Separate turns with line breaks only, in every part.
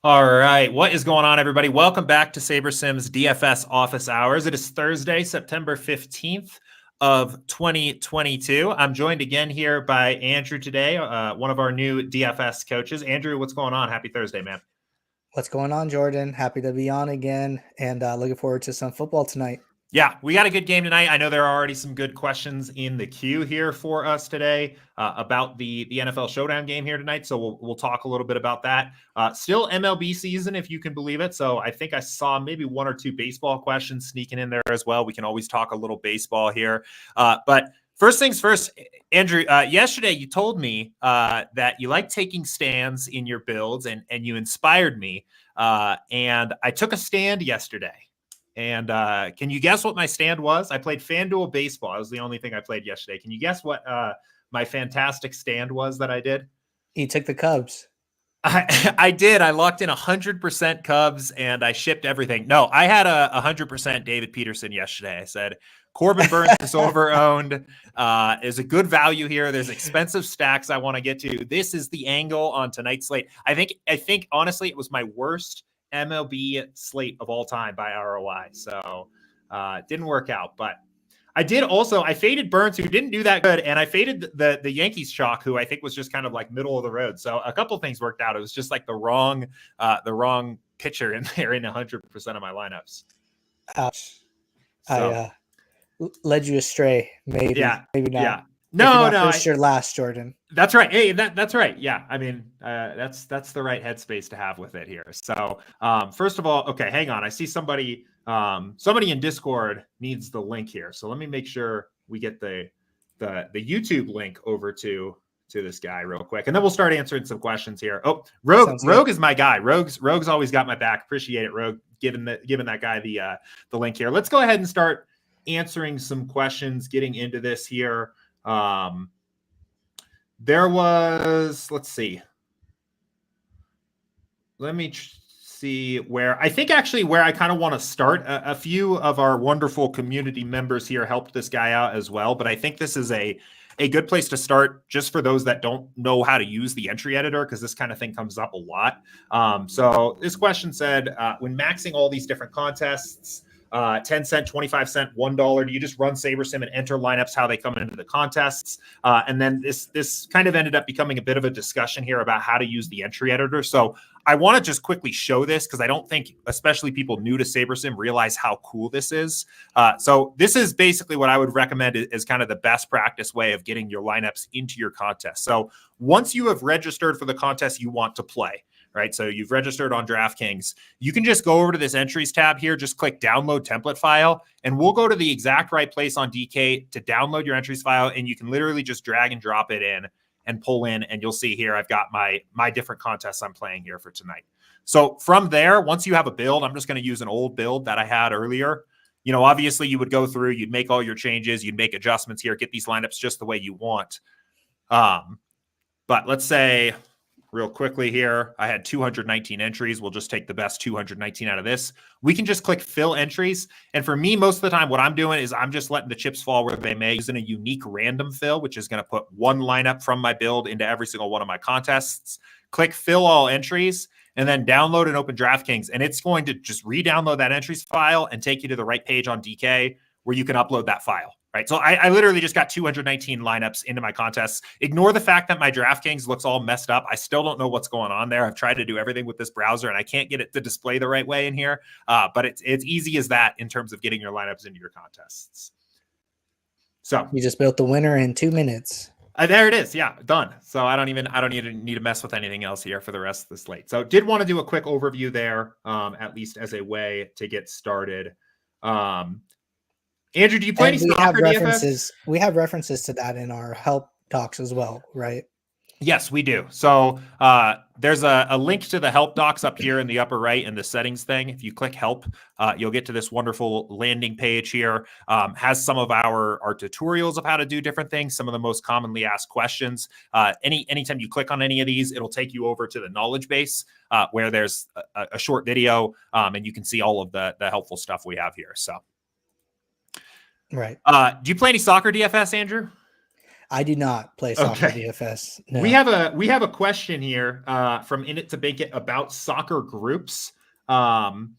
All right. What is going on, everybody? Welcome back to SaberSim's DFS office hours. It is Thursday, September 15th of 2022. I'm joined again here by Andrew today, one of our new DFS coaches. Andrew, what's going on? Happy Thursday, man.
What's going on, Jordan? Happy to be on again and looking forward to some football tonight.
Yeah, we got a good game tonight. I know there are already some good questions in the queue here for us today about the NFL Showdown game here tonight. So we'll talk a little bit about that. Still MLB season, if you can believe it. So I think I saw maybe one or two baseball questions sneaking in there as well. We can always talk a little baseball here. But first things first, Andrew, yesterday you told me that you like taking stands in your builds and you inspired me. And I took a stand yesterday. And can you guess what my stand was? I played FanDuel Baseball. That was the only thing I played yesterday. Can you guess what my fantastic stand was that I did?
You took the Cubs.
I did. I locked in 100% Cubs and I shipped everything. No, I had a 100% David Peterson yesterday. I said Corbin Burns is over-owned. There's a good value here. There's expensive stacks I want to get to. This is the angle on tonight's slate. I think honestly it was my worst MLB slate of all time by ROI. So it didn't work out, but I faded Burns, who didn't do that good. And I faded the Yankees chalk, who I think was just kind of like middle of the road. So a couple things worked out. It was just like the wrong pitcher in there in 100% of my lineups.
Ouch. So, I led you astray. Maybe not.
Yeah. No.
First or last, Jordan.
That's right. Hey, that's right. Yeah. I mean, that's the right headspace to have with it here. So, first of all, okay, hang on. I see somebody in Discord needs the link here. So let me make sure we get the YouTube link over to this guy real quick, and then we'll start answering some questions here. Oh, Rogue is my guy. Rogue's always got my back. Appreciate it, Rogue, giving that guy the link here. Let's go ahead and start answering some questions, getting into this here. There was, let's see. Let me see where I kind of want to start. A few of our wonderful community members here helped this guy out as well, but I think this is a good place to start just for those that don't know how to use the entry editor, because this kind of thing comes up a lot. So this question said, when maxing all these different contests, 10 cent, 25 cent, $1, do you just run SaberSim and enter lineups how they come into the contests? And then this kind of ended up becoming a bit of a discussion here about how to use the entry editor. So I want to just quickly show this, because I don't think especially people new to SaberSim realize how cool this is. So this is basically what I would recommend is kind of the best practice way of getting your lineups into your contest. So once you have registered for the contest you want to play, right? So you've registered on DraftKings. You can just go over to this entries tab here, just click download template file, and we'll go to the exact right place on DK to download your entries file. And you can literally just drag and drop it in and pull in, and you'll see here, I've got my different contests I'm playing here for tonight. So from there, once you have a build, I'm just going to use an old build that I had earlier. You know, obviously you would go through, you'd make all your changes, you'd make adjustments here, get these lineups just the way you want. But let's say, real quickly here, I had 219 entries. We'll just take the best 219 out of this. We can just click fill entries. And for me, most of the time, what I'm doing is I'm just letting the chips fall where they may, using a unique random fill, which is going to put one lineup from my build into every single one of my contests. Click fill all entries, and then download and open DraftKings. And it's going to just re-download that entries file and take you to the right page on DK where you can upload that file. Right. So I literally just got 219 lineups into my contests. Ignore the fact that my DraftKings looks all messed up. I still don't know what's going on there. I've tried to do everything with this browser and I can't get it to display the right way in here. But it's easy as that in terms of getting your lineups into your contests. So
you just built the winner in 2 minutes.
There it is. Yeah, done. So I don't even need to mess with anything else here for the rest of the slate. So did want to do a quick overview there, at least as a way to get started. Andrew, do you play any soccer DFS?
We have references to that in our help docs as well, right?
Yes, we do. So there's a link to the help docs up here in the upper right in the settings thing. If you click help, you'll get to this wonderful landing page here. Has some of our tutorials of how to do different things, some of the most commonly asked questions. Anytime you click on any of these, it'll take you over to the knowledge base where there's a short video and you can see all of the helpful stuff we have here. So.
Right.
Do you play any soccer DFS, Andrew?
I do not play soccer DFS. No.
We have a question here from In It to Bake It about soccer groups. I'm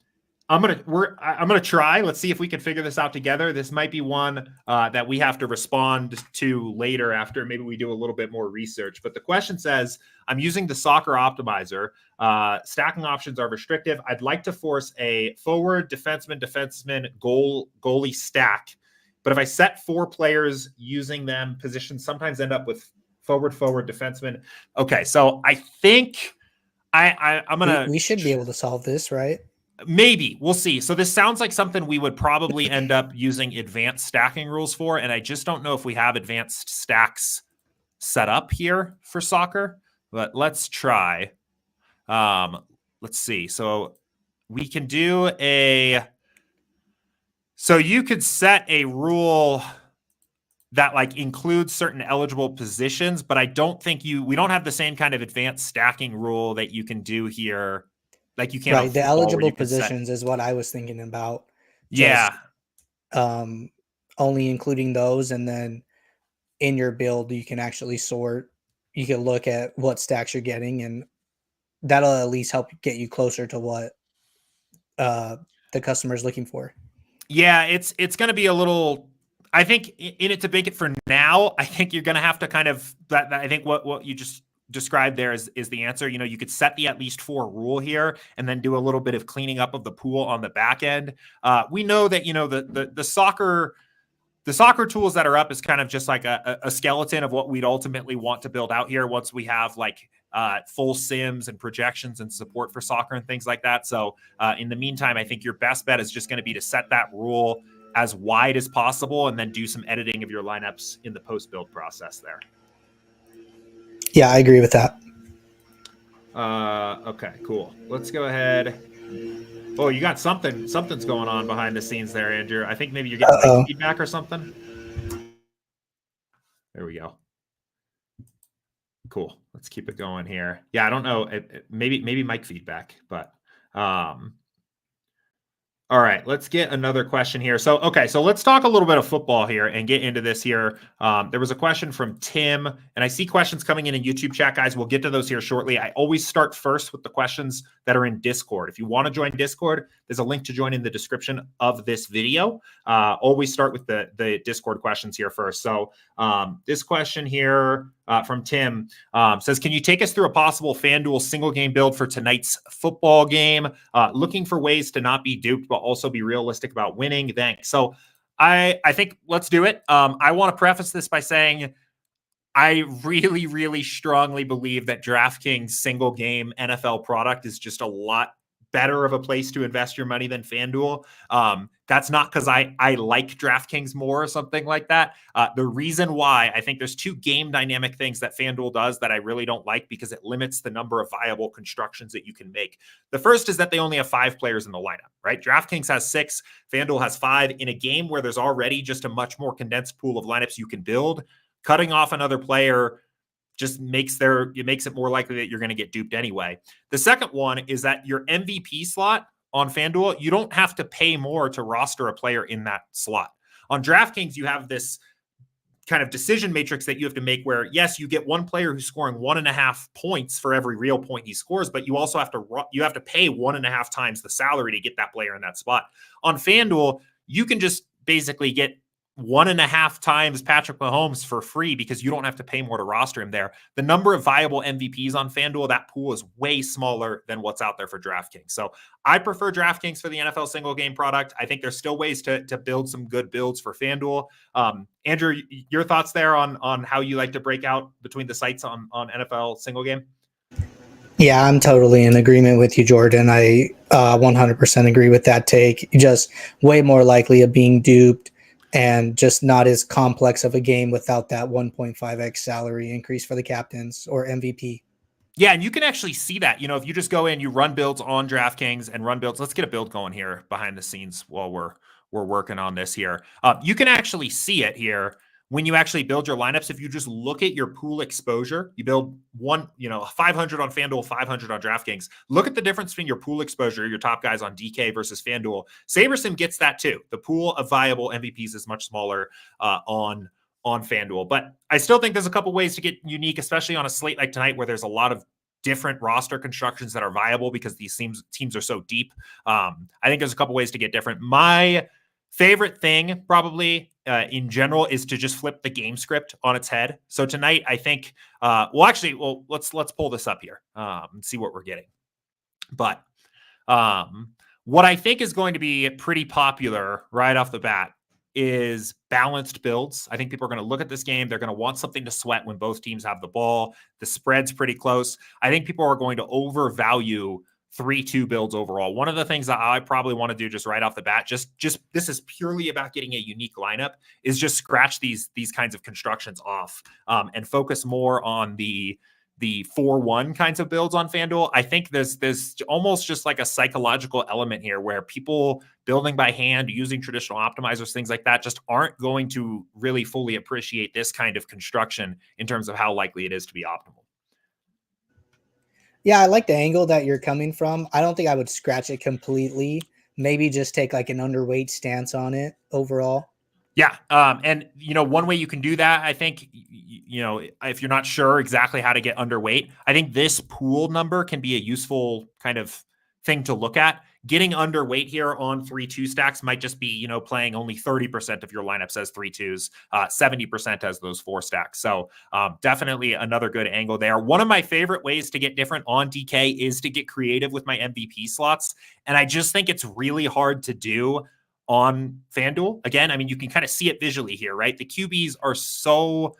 gonna try. Let's see if we can figure this out together. This might be one that we have to respond to later after maybe we do a little bit more research. But the question says, I'm using the soccer optimizer. Stacking options are restrictive. I'd like to force a forward, defenseman, goalie stack. But if I set 4 players using them, positions sometimes end up with forward, defenseman. Okay, so I think I'm gonna.
We should be able to solve this, right?
Maybe. We'll see. So this sounds like something we would probably end up using advanced stacking rules for, and I just don't know if we have advanced stacks set up here for soccer, but let's try. Let's see. So we can do so you could set a rule that like includes certain eligible positions, but I don't think we don't have the same kind of advanced stacking rule that you can do here. Like you can't.
Right. The eligible positions is what I was thinking about.
Yeah.
Only including those, and then in your build, you can actually sort. You can look at what stacks you're getting, and that'll at least help get you closer to what the customer is looking for.
Yeah, it's going to be a little. I think In It to Bake It for now. I think you're going to have to kind of. I think what you just described there is the answer. You know, you could set the at least 4 rule here and then do a little bit of cleaning up of the pool on the back end. We know that, you know, the soccer tools that are up is kind of just like a skeleton of what we'd ultimately want to build out here once we have like full sims and projections and support for soccer and things like that. So in the meantime, I think your best bet is just going to be to set that rule as wide as possible and then do some editing of your lineups in the post-build process there.
Yeah, I agree with that.
Okay, cool. Let's go ahead. Oh, you got something's going on behind the scenes there, Andrew. I think maybe you're getting feedback or something. There we go. Cool. Let's keep it going here. Yeah, I don't know. Maybe mic feedback, but all right, let's get another question here. So let's talk a little bit of football here and get into this here. There was a question from Tim, and I see questions coming in YouTube chat, guys. We'll get to those here shortly. I always start first with the questions that are in Discord. If you want to join Discord, there's a link to join in the description of this video. Always start with the Discord questions here first. So this question here from Tim says, can you take us through a possible FanDuel single game build for tonight's football game? Looking for ways to not be duped, but also be realistic about winning. Thanks. So I think let's do it. I want to preface this by saying I really, really strongly believe that DraftKings single game NFL product is just a lot better of a place to invest your money than FanDuel. That's not because I like DraftKings more or something like that. The reason why I think there's 2 game dynamic things that FanDuel does that I really don't like because it limits the number of viable constructions that you can make. The first is that they only have 5 players in the lineup, right? DraftKings has 6, FanDuel has 5. In a game where there's already just a much more condensed pool of lineups you can build, cutting off another player just makes it more likely that you're going to get duped anyway. The second one is that your MVP slot on FanDuel, you don't have to pay more to roster a player in that slot. On DraftKings, you have this kind of decision matrix that you have to make where, yes, you get one player who's scoring 1.5 points for every real point he scores, but you also have to pay 1.5 times the salary to get that player in that spot. On FanDuel, you can just basically get 1.5 times Patrick Mahomes for free because you don't have to pay more to roster him there. The number of viable MVPs on FanDuel, that pool is way smaller than what's out there for DraftKings. So I prefer DraftKings for the NFL single game product. I think there's still ways to build some good builds for FanDuel. Andrew, your thoughts there on how you like to break out between the sites on NFL single game?
Yeah, I'm totally in agreement with you, Jordan. I 100% agree with that take. Just way more likely of being duped and just not as complex of a game without that 1.5x salary increase for the captains or MVP.
Yeah, and you can actually see that. You know, if you just go in, you run builds on DraftKings and run builds. Let's get a build going here behind the scenes while we're working on this here. You can actually see it here when you actually build your lineups. If you just look at your pool exposure, you build 500 on FanDuel, 500 on DraftKings. Look at the difference between your pool exposure, your top guys on DK versus FanDuel. SaberSim gets that too. The pool of viable MVPs is much smaller on on FanDuel. But I still think there's a couple ways to get unique, especially on a slate like tonight where there's a lot of different roster constructions that are viable because these teams are so deep. I think there's a couple ways to get different. My favorite thing probably in general is to just flip the game script on its head. So tonight, I think, let's pull this up here and see what we're getting. But what I think is going to be pretty popular right off the bat is balanced builds. I think people are going to look at this game. They're going to want something to sweat when both teams have the ball. The spread's pretty close. I think people are going to overvalue 3-2 builds overall. One of the things that I probably want to do just right off the bat, just this is purely about getting a unique lineup, is just scratch these kinds of constructions off and focus more on the 4-1 kinds of builds on FanDuel. I think there's almost just like a psychological element here where people building by hand, using traditional optimizers, things like that, just aren't going to really fully appreciate this kind of construction in terms of how likely it is to be optimal.
Yeah, I like the angle that you're coming from. I don't think I would scratch it completely. Maybe just take like an underweight stance on it overall.
Yeah. And, one way you can do that, I think, if you're not sure exactly how to get underweight, I think this pool number can be a useful kind of thing to look at. Getting underweight here on 3-2 stacks might just be, playing only 30% of your lineups as 3-2s, 70% as those 4 stacks. So definitely another good angle there. One of my favorite ways to get different on DK is to get creative with my MVP slots. And I just think it's really hard to do on FanDuel. Again, I mean, you can kind of see it visually here, right? The QBs are so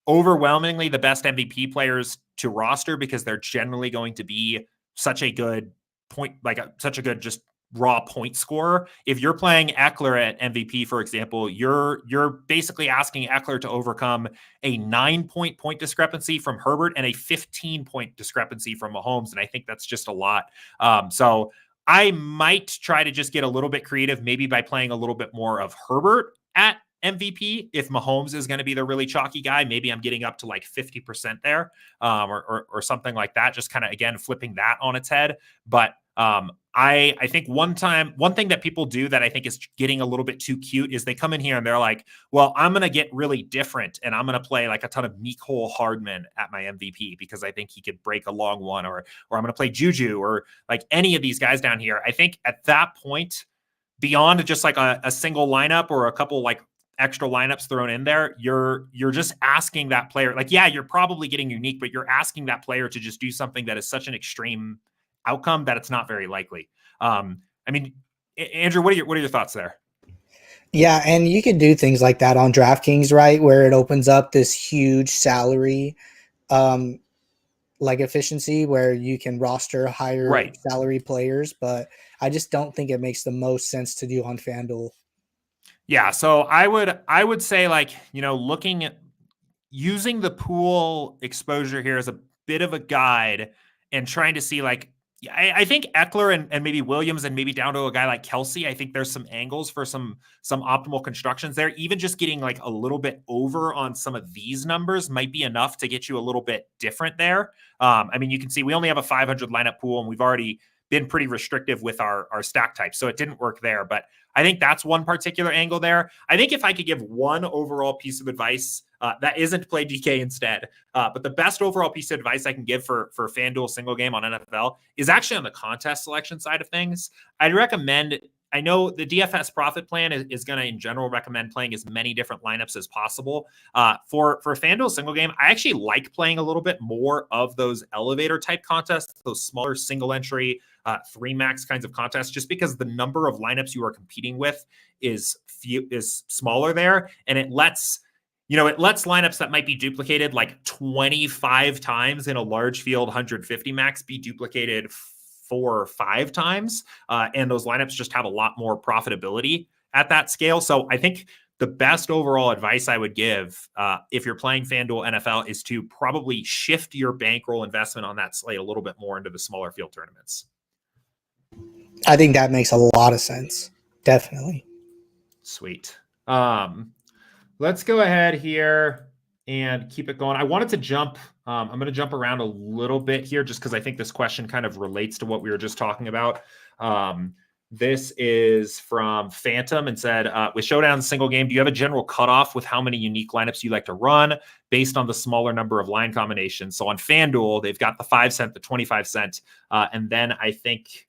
overwhelmingly the best MVP players to roster because they're generally going to be such a good point, such a good just raw point scorer. If you're playing Eckler at MVP, for example, you're basically asking Eckler to overcome a 9-point discrepancy from Herbert and a 15-point discrepancy from Mahomes. And I think that's just a lot. So I might try to just get a little bit creative, maybe by playing a little bit more of Herbert at MVP. If Mahomes is going to be the really chalky guy, maybe I'm getting up to like 50% there or something like that. Just kind of, again, flipping that on its head. But I think one thing that people do that I think is getting a little bit too cute is they come in here and they're like, well, I'm going to get really different and I'm going to play like a ton of Mecole Hardman at my MVP because I think he could break a long one, or I'm going to play Juju or like any of these guys down here. I think at that point, beyond just like a single lineup or a couple like extra lineups thrown in there, you're just asking that player, like, yeah, you're probably getting unique, but you're asking that player to just do something that is such an extreme outcome that it's not very likely. I mean, Andrew, what are your thoughts there?
Yeah, and you can do things like that on DraftKings, right? Where it opens up this huge salary like efficiency where you can roster higher salary players, but I just don't think it makes the most sense to do on FanDuel.
Yeah, so I would say, like, looking at using the pool exposure here as a bit of a guide and trying to see, like, I think Eckler and maybe Williams and maybe down to a guy like Kelsey, I think there's some angles for some optimal constructions there. Even just getting like a little bit over on some of these numbers might be enough to get you a little bit different there. I mean, you can see we only have a 500 lineup pool and we've already been pretty restrictive with our stack type. So it didn't work there, but I think that's one particular angle there. I think if I could give one overall piece of advice that isn't play DK instead, but the best overall piece of advice I can give for FanDuel single game on NFL is actually on the contest selection side of things. I'd recommend, I know the DFS profit plan is going to, in general, recommend playing as many different lineups as possible. For FanDuel single game, I actually like playing a little bit more of those elevator type contests, those smaller single entry, 3 max kinds of contests, just because the number of lineups you are competing with is smaller there. And it lets lineups that might be duplicated like 25 times in a large field 150 max be duplicated 4 or 5 times. And those lineups just have a lot more profitability at that scale. So I think the best overall advice I would give if you're playing FanDuel NFL is to probably shift your bankroll investment on that slate a little bit more into the smaller field tournaments.
I think that makes a lot of sense. Definitely.
Sweet. Let's go ahead here and keep it going. I wanted to jump. I'm going to jump around a little bit here just because I think this question kind of relates to what we were just talking about. This is from Phantom and said, with Showdown single game, do you have a general cutoff with how many unique lineups you like to run based on the smaller number of line combinations? So on FanDuel, they've got the 5 cent, the 25 cent, and then I think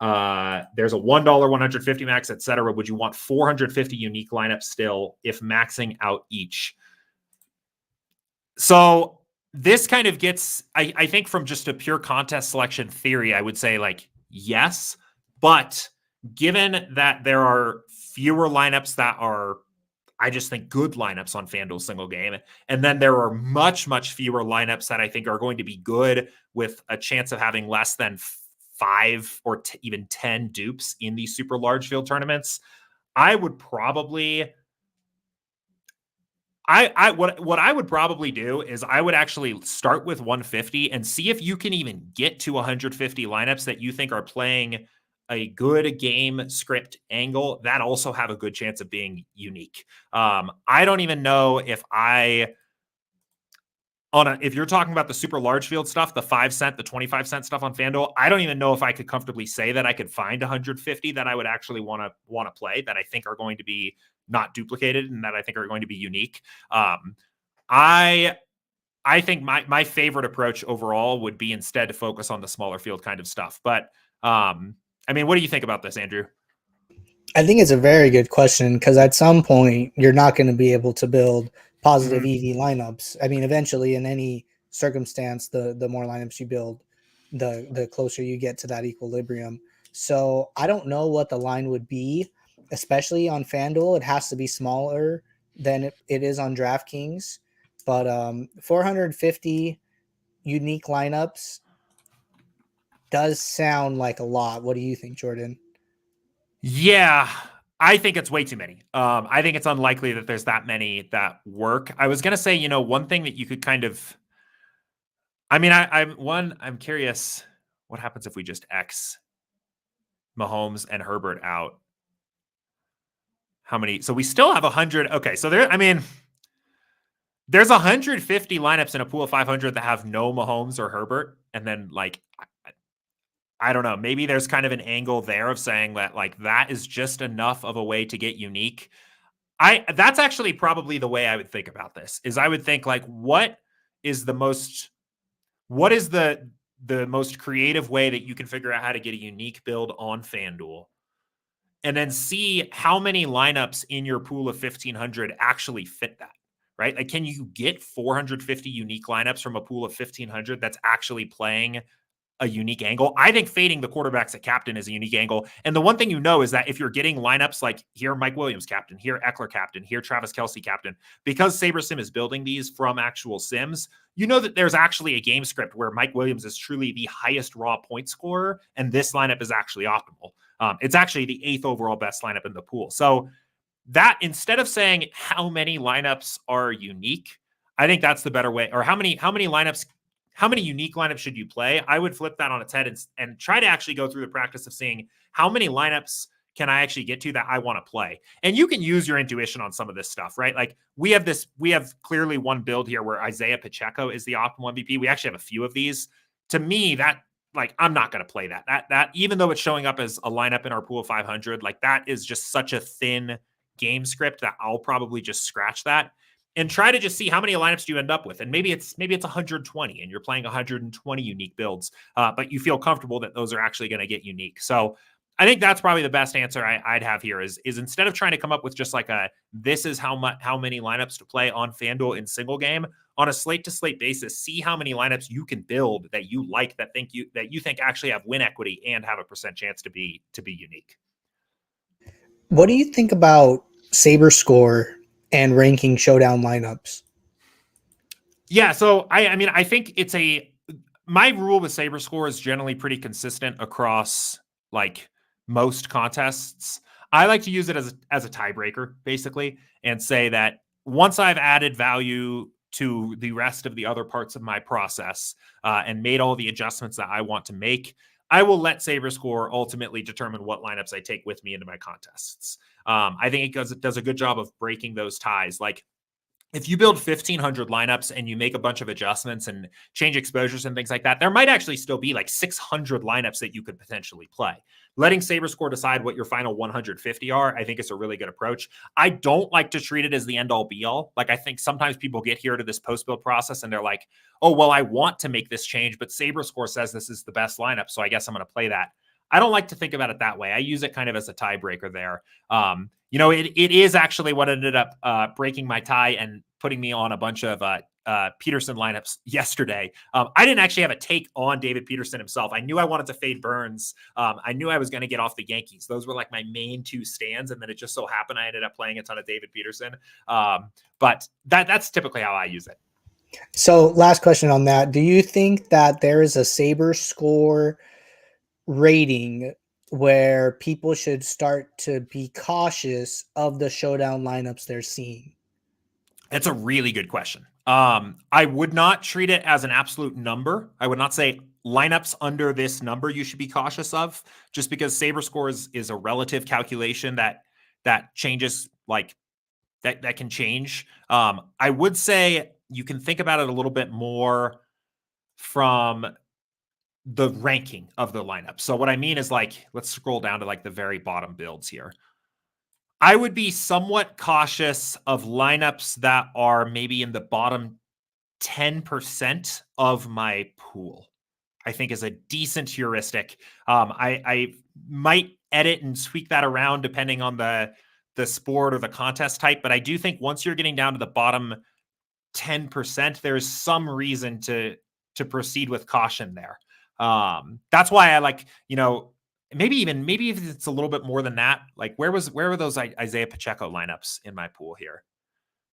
there's a $1, 150 max, etc. Would you want 450 unique lineups still if maxing out each? So this kind of gets, I think from just a pure contest selection theory, I would say like, yes, but given that there are fewer lineups that are, I just think, good lineups on FanDuel single game, and then there are much, much fewer lineups that I think are going to be good with a chance of having less than 5 or even 10 dupes in these super large field tournaments, I would probably what I would probably do is I would actually start with 150 and see if you can even get to 150 lineups that you think are playing a good game script angle that also have a good chance of being unique. I don't even know if if you're talking about the super large field stuff, the 5 cent, the 25 cent stuff on FanDuel, I don't even know if I could comfortably say that I could find 150 that I would actually want to play that I think are going to be not duplicated and that I think are going to be unique. I think my favorite approach overall would be instead to focus on the smaller field kind of stuff. But I mean, what do you think about this, Andrew?
I think it's a very good question because at some point you're not going to be able to build positive EV lineups. I mean, eventually in any circumstance, the more lineups you build, the closer you get to that equilibrium. So I don't know what the line would be, especially on FanDuel. It has to be smaller than it is on DraftKings. But 450 unique lineups does sound like a lot. What do you think, Jordan?
Yeah, I think it's way too many. I think it's unlikely that there's that many that work. I was gonna say, one thing that you could kind of, I mean, I'm curious what happens if we just X Mahomes and Herbert out. How many? So we still have 100. Okay, so there's 150 lineups in a pool of 500 that have no Mahomes or Herbert, and then like I don't know, maybe there's kind of an angle there of saying that like that is just enough of a way to get unique. That's actually probably the way I would think about this. Is I would think like what is the most creative way that you can figure out how to get a unique build on FanDuel, and then see how many lineups in your pool of 1,500 actually fit that, right? Like, can you get 450 unique lineups from a pool of 1,500 that's actually playing a unique angle? I think fading the quarterbacks at captain is a unique angle. And the one thing is that if you're getting lineups like here, Mike Williams captain, here, Eckler captain, here, Travis Kelce captain, because SaberSim is building these from actual sims, that there's actually a game script where Mike Williams is truly the highest raw point scorer, and this lineup is actually optimal. It's actually the 8th overall best lineup in the pool. So that instead of saying how many lineups are unique, I think that's the better way. Or how many unique lineups should you play? I would flip that on its head and try to actually go through the practice of seeing how many lineups can I actually get to that I want to play. And you can use your intuition on some of this stuff, right? Like we have clearly one build here where Isaiah Pacheco is the optimal MVP. We actually have a few of these. To me, that like I'm not going to play that. That even though it's showing up as a lineup in our pool of 500, like that is just such a thin game script that I'll probably just scratch that and try to just see how many lineups do you end up with. And maybe it's 120 and you're playing 120 unique builds, but you feel comfortable that those are actually going to get unique. So I think that's probably the best answer I'd have here is instead of trying to come up with just like this is how many lineups to play on FanDuel in single game, on a slate to slate basis, see how many lineups you can build that you like, that you think actually have win equity and have a percent chance to be unique.
What do you think about SaberScore and ranking Showdown lineups?
Yeah, so I think my rule with SaberScore is generally pretty consistent across like most contests. I like to use it as a tiebreaker basically, and say that once I've added value to the rest of the other parts of my process and made all the adjustments that I want to make, I will let SaberScore ultimately determine what lineups I take with me into my contests. I think it does a good job of breaking those ties. Like if you build 1,500 lineups and you make a bunch of adjustments and change exposures and things like that, there might actually still be like 600 lineups that you could potentially play. Letting SaberScore decide what your final 150 are, I think is a really good approach. I don't like to treat it as the end all be all. Like, I think sometimes people get here to this post build process and they're like, oh, well, I want to make this change, but SaberScore says this is the best lineup, so I guess I'm going to play that. I don't like to think about it that way. I use it kind of as a tiebreaker there. It is actually what ended up breaking my tie and putting me on a bunch of Peterson lineups yesterday. I didn't actually have a take on David Peterson himself. I knew I wanted to fade Burns. I knew I was going to get off the Yankees. Those were like my main two stands. And then it just so happened I ended up playing a ton of David Peterson. But that's typically how I use it.
So last question on that. Do you think that there is a SaberScore rating where people should start to be cautious of the showdown lineups they're seeing?
That's a really good question. I would not treat it as an absolute number. I would not say lineups under this number you should be cautious of, just because SaberScore is a relative calculation that changes, like that can change. I would say you can think about it a little bit more from the ranking of the lineup. So what I mean is, like, let's scroll down to like the very bottom builds here. I would be somewhat cautious of lineups that are maybe in the bottom 10% of my pool. I think is a decent heuristic. I might edit and tweak that around depending on the sport or the contest type, but I do think once you're getting down to the bottom 10%, there's some reason to proceed with caution there. That's why I like, maybe if it's a little bit more than that, like where were those Isaiah Pacheco lineups in my pool here?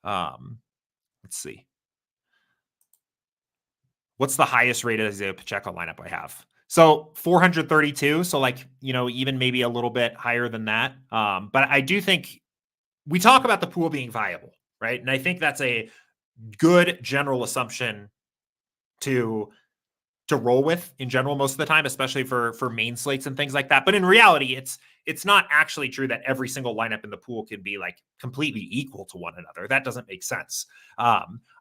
Let's see. What's the highest rated Isaiah Pacheco lineup I have? So 432. So like, even maybe a little bit higher than that. But I do think we talk about the pool being viable, right? And I think that's a good general assumption to roll with in general most of the time, especially for main slates and things like that. But in reality, it's not actually true that every single lineup in the pool can be like completely equal to one another. That doesn't make sense.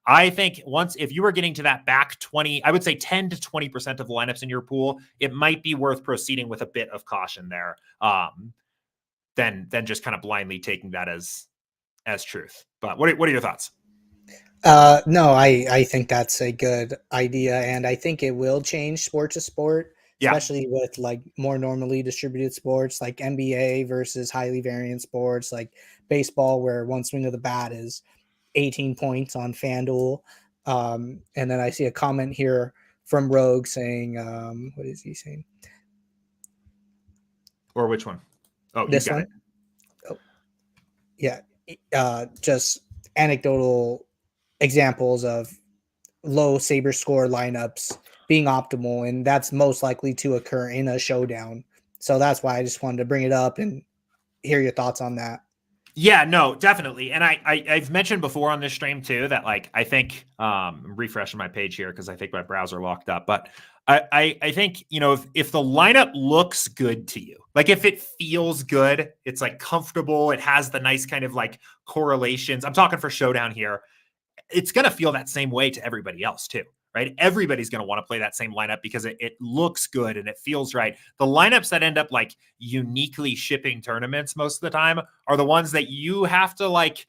I think if you were getting to that back 20, I would say 10 to 20% of the lineups in your pool, it might be worth proceeding with a bit of caution there. Than just kind of blindly taking that as truth. But what are your thoughts?
No, I think that's a good idea, and I think it will change sport to sport, especially with like more normally distributed sports like NBA versus highly variant sports like baseball, where one swing of the bat is 18 points on FanDuel. And then I see a comment here from Rogue saying, what is he saying?
Or which one? Oh,
this
you got
one.
it.
Oh, yeah. Just anecdotal examples of low SaberScore lineups being optimal, and that's most likely to occur in a showdown. So that's why I just wanted to bring it up and hear your thoughts on that.
Yeah, no, definitely. And I've mentioned before on this stream too that, like, I think I'm refreshing my page here because I think my browser locked up. But I think, if the lineup looks good to you, like if it feels good, it's like comfortable, it has the nice kind of like correlations. I'm talking for Showdown here. It's going to feel that same way to everybody else too, right? Everybody's going to want to play that same lineup because it looks good and it feels right. The lineups that end up like uniquely shipping tournaments most of the time are the ones that you have to like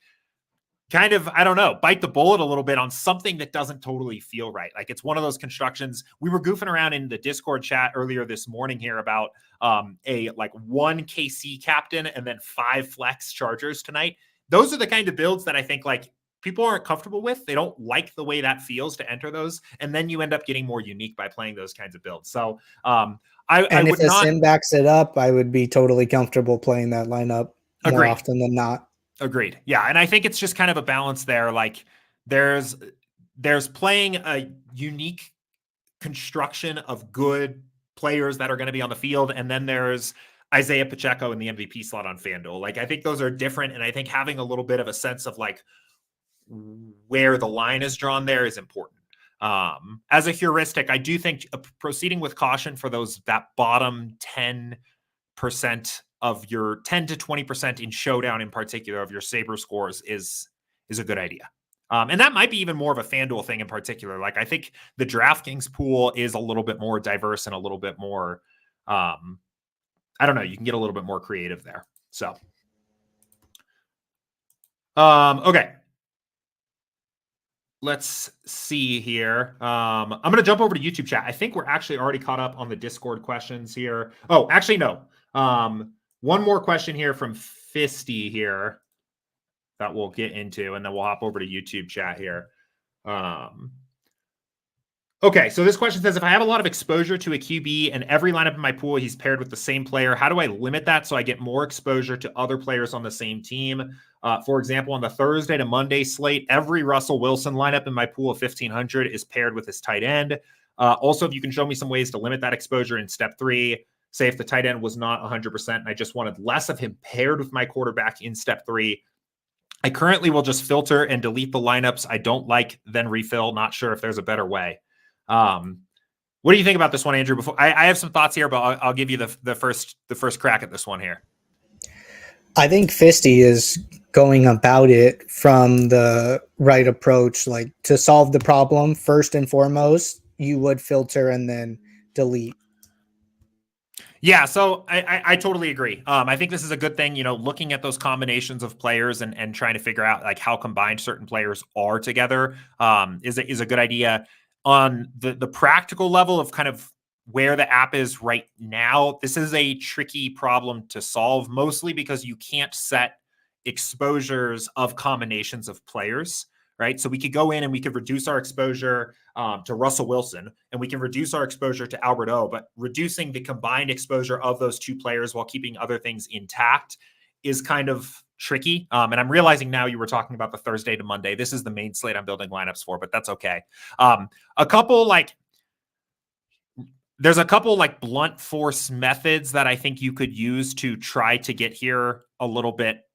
kind of, I don't know, bite the bullet a little bit on something that doesn't totally feel right. Like it's one of those constructions. We were goofing around in the Discord chat earlier this morning here about a like 1 KC captain and then 5 flex chargers tonight. Those are the kind of builds that I think like people aren't comfortable with. They don't like the way that feels to enter those. And then you end up getting more unique by playing those kinds of builds. So
if the sim backs it up, I would be totally comfortable playing that lineup more often than not.
Agreed. Yeah. And I think it's just kind of a balance there. Like there's playing a unique construction of good players that are going to be on the field. And then there's Isaiah Pacheco in the MVP slot on FanDuel. Like I think those are different. And I think having a little bit of a sense of like where the line is drawn there is important. As a heuristic, I do think proceeding with caution for that bottom 10% of your 10 to 20% in Showdown in particular of your SaberScores is a good idea. And that might be even more of a FanDuel thing in particular. Like I think the DraftKings pool is a little bit more diverse and a little bit more, I don't know, you can get a little bit more creative there. So, okay. Let's see here. I'm going to jump over to YouTube chat. I think we're actually already caught up on the Discord questions here. Oh, actually, no. One more question here from Fisty here that we'll get into, and then we'll hop over to YouTube chat here. Okay, so this question says, if I have a lot of exposure to a QB and every lineup in my pool, he's paired with the same player, how do I limit that so I get more exposure to other players on the same team? For example, on the Thursday to Monday slate, every Russell Wilson lineup in my pool of 1,500 is paired with his tight end. Also, if you can show me some ways to limit that exposure in step 3, say if the tight end was not 100% and I just wanted less of him paired with my quarterback in step 3, I currently will just filter and delete the lineups I don't like, then refill. Not sure if there's a better way. What do you think about this one, Andrew? Before I have some thoughts here, but I'll give you the first crack at this one here.
I think Fisty is going about it from the right approach. Like, to solve the problem, first and foremost, you would filter and then delete.
Yeah, so I totally agree. I think this is a good thing, looking at those combinations of players and trying to figure out like how combined certain players are together is a good idea. On the practical level of kind of where the app is right now, this is a tricky problem to solve, mostly because you can't set exposures of combinations of players, right? So we could go in and we could reduce our exposure to Russell Wilson, and we can reduce our exposure to Albert O, but reducing the combined exposure of those two players while keeping other things intact is kind of tricky. And I'm realizing now you were talking about the Thursday to Monday. This is the main slate I'm building lineups for, but that's okay. There's a couple like blunt force methods that I think you could use to try to get here a little bit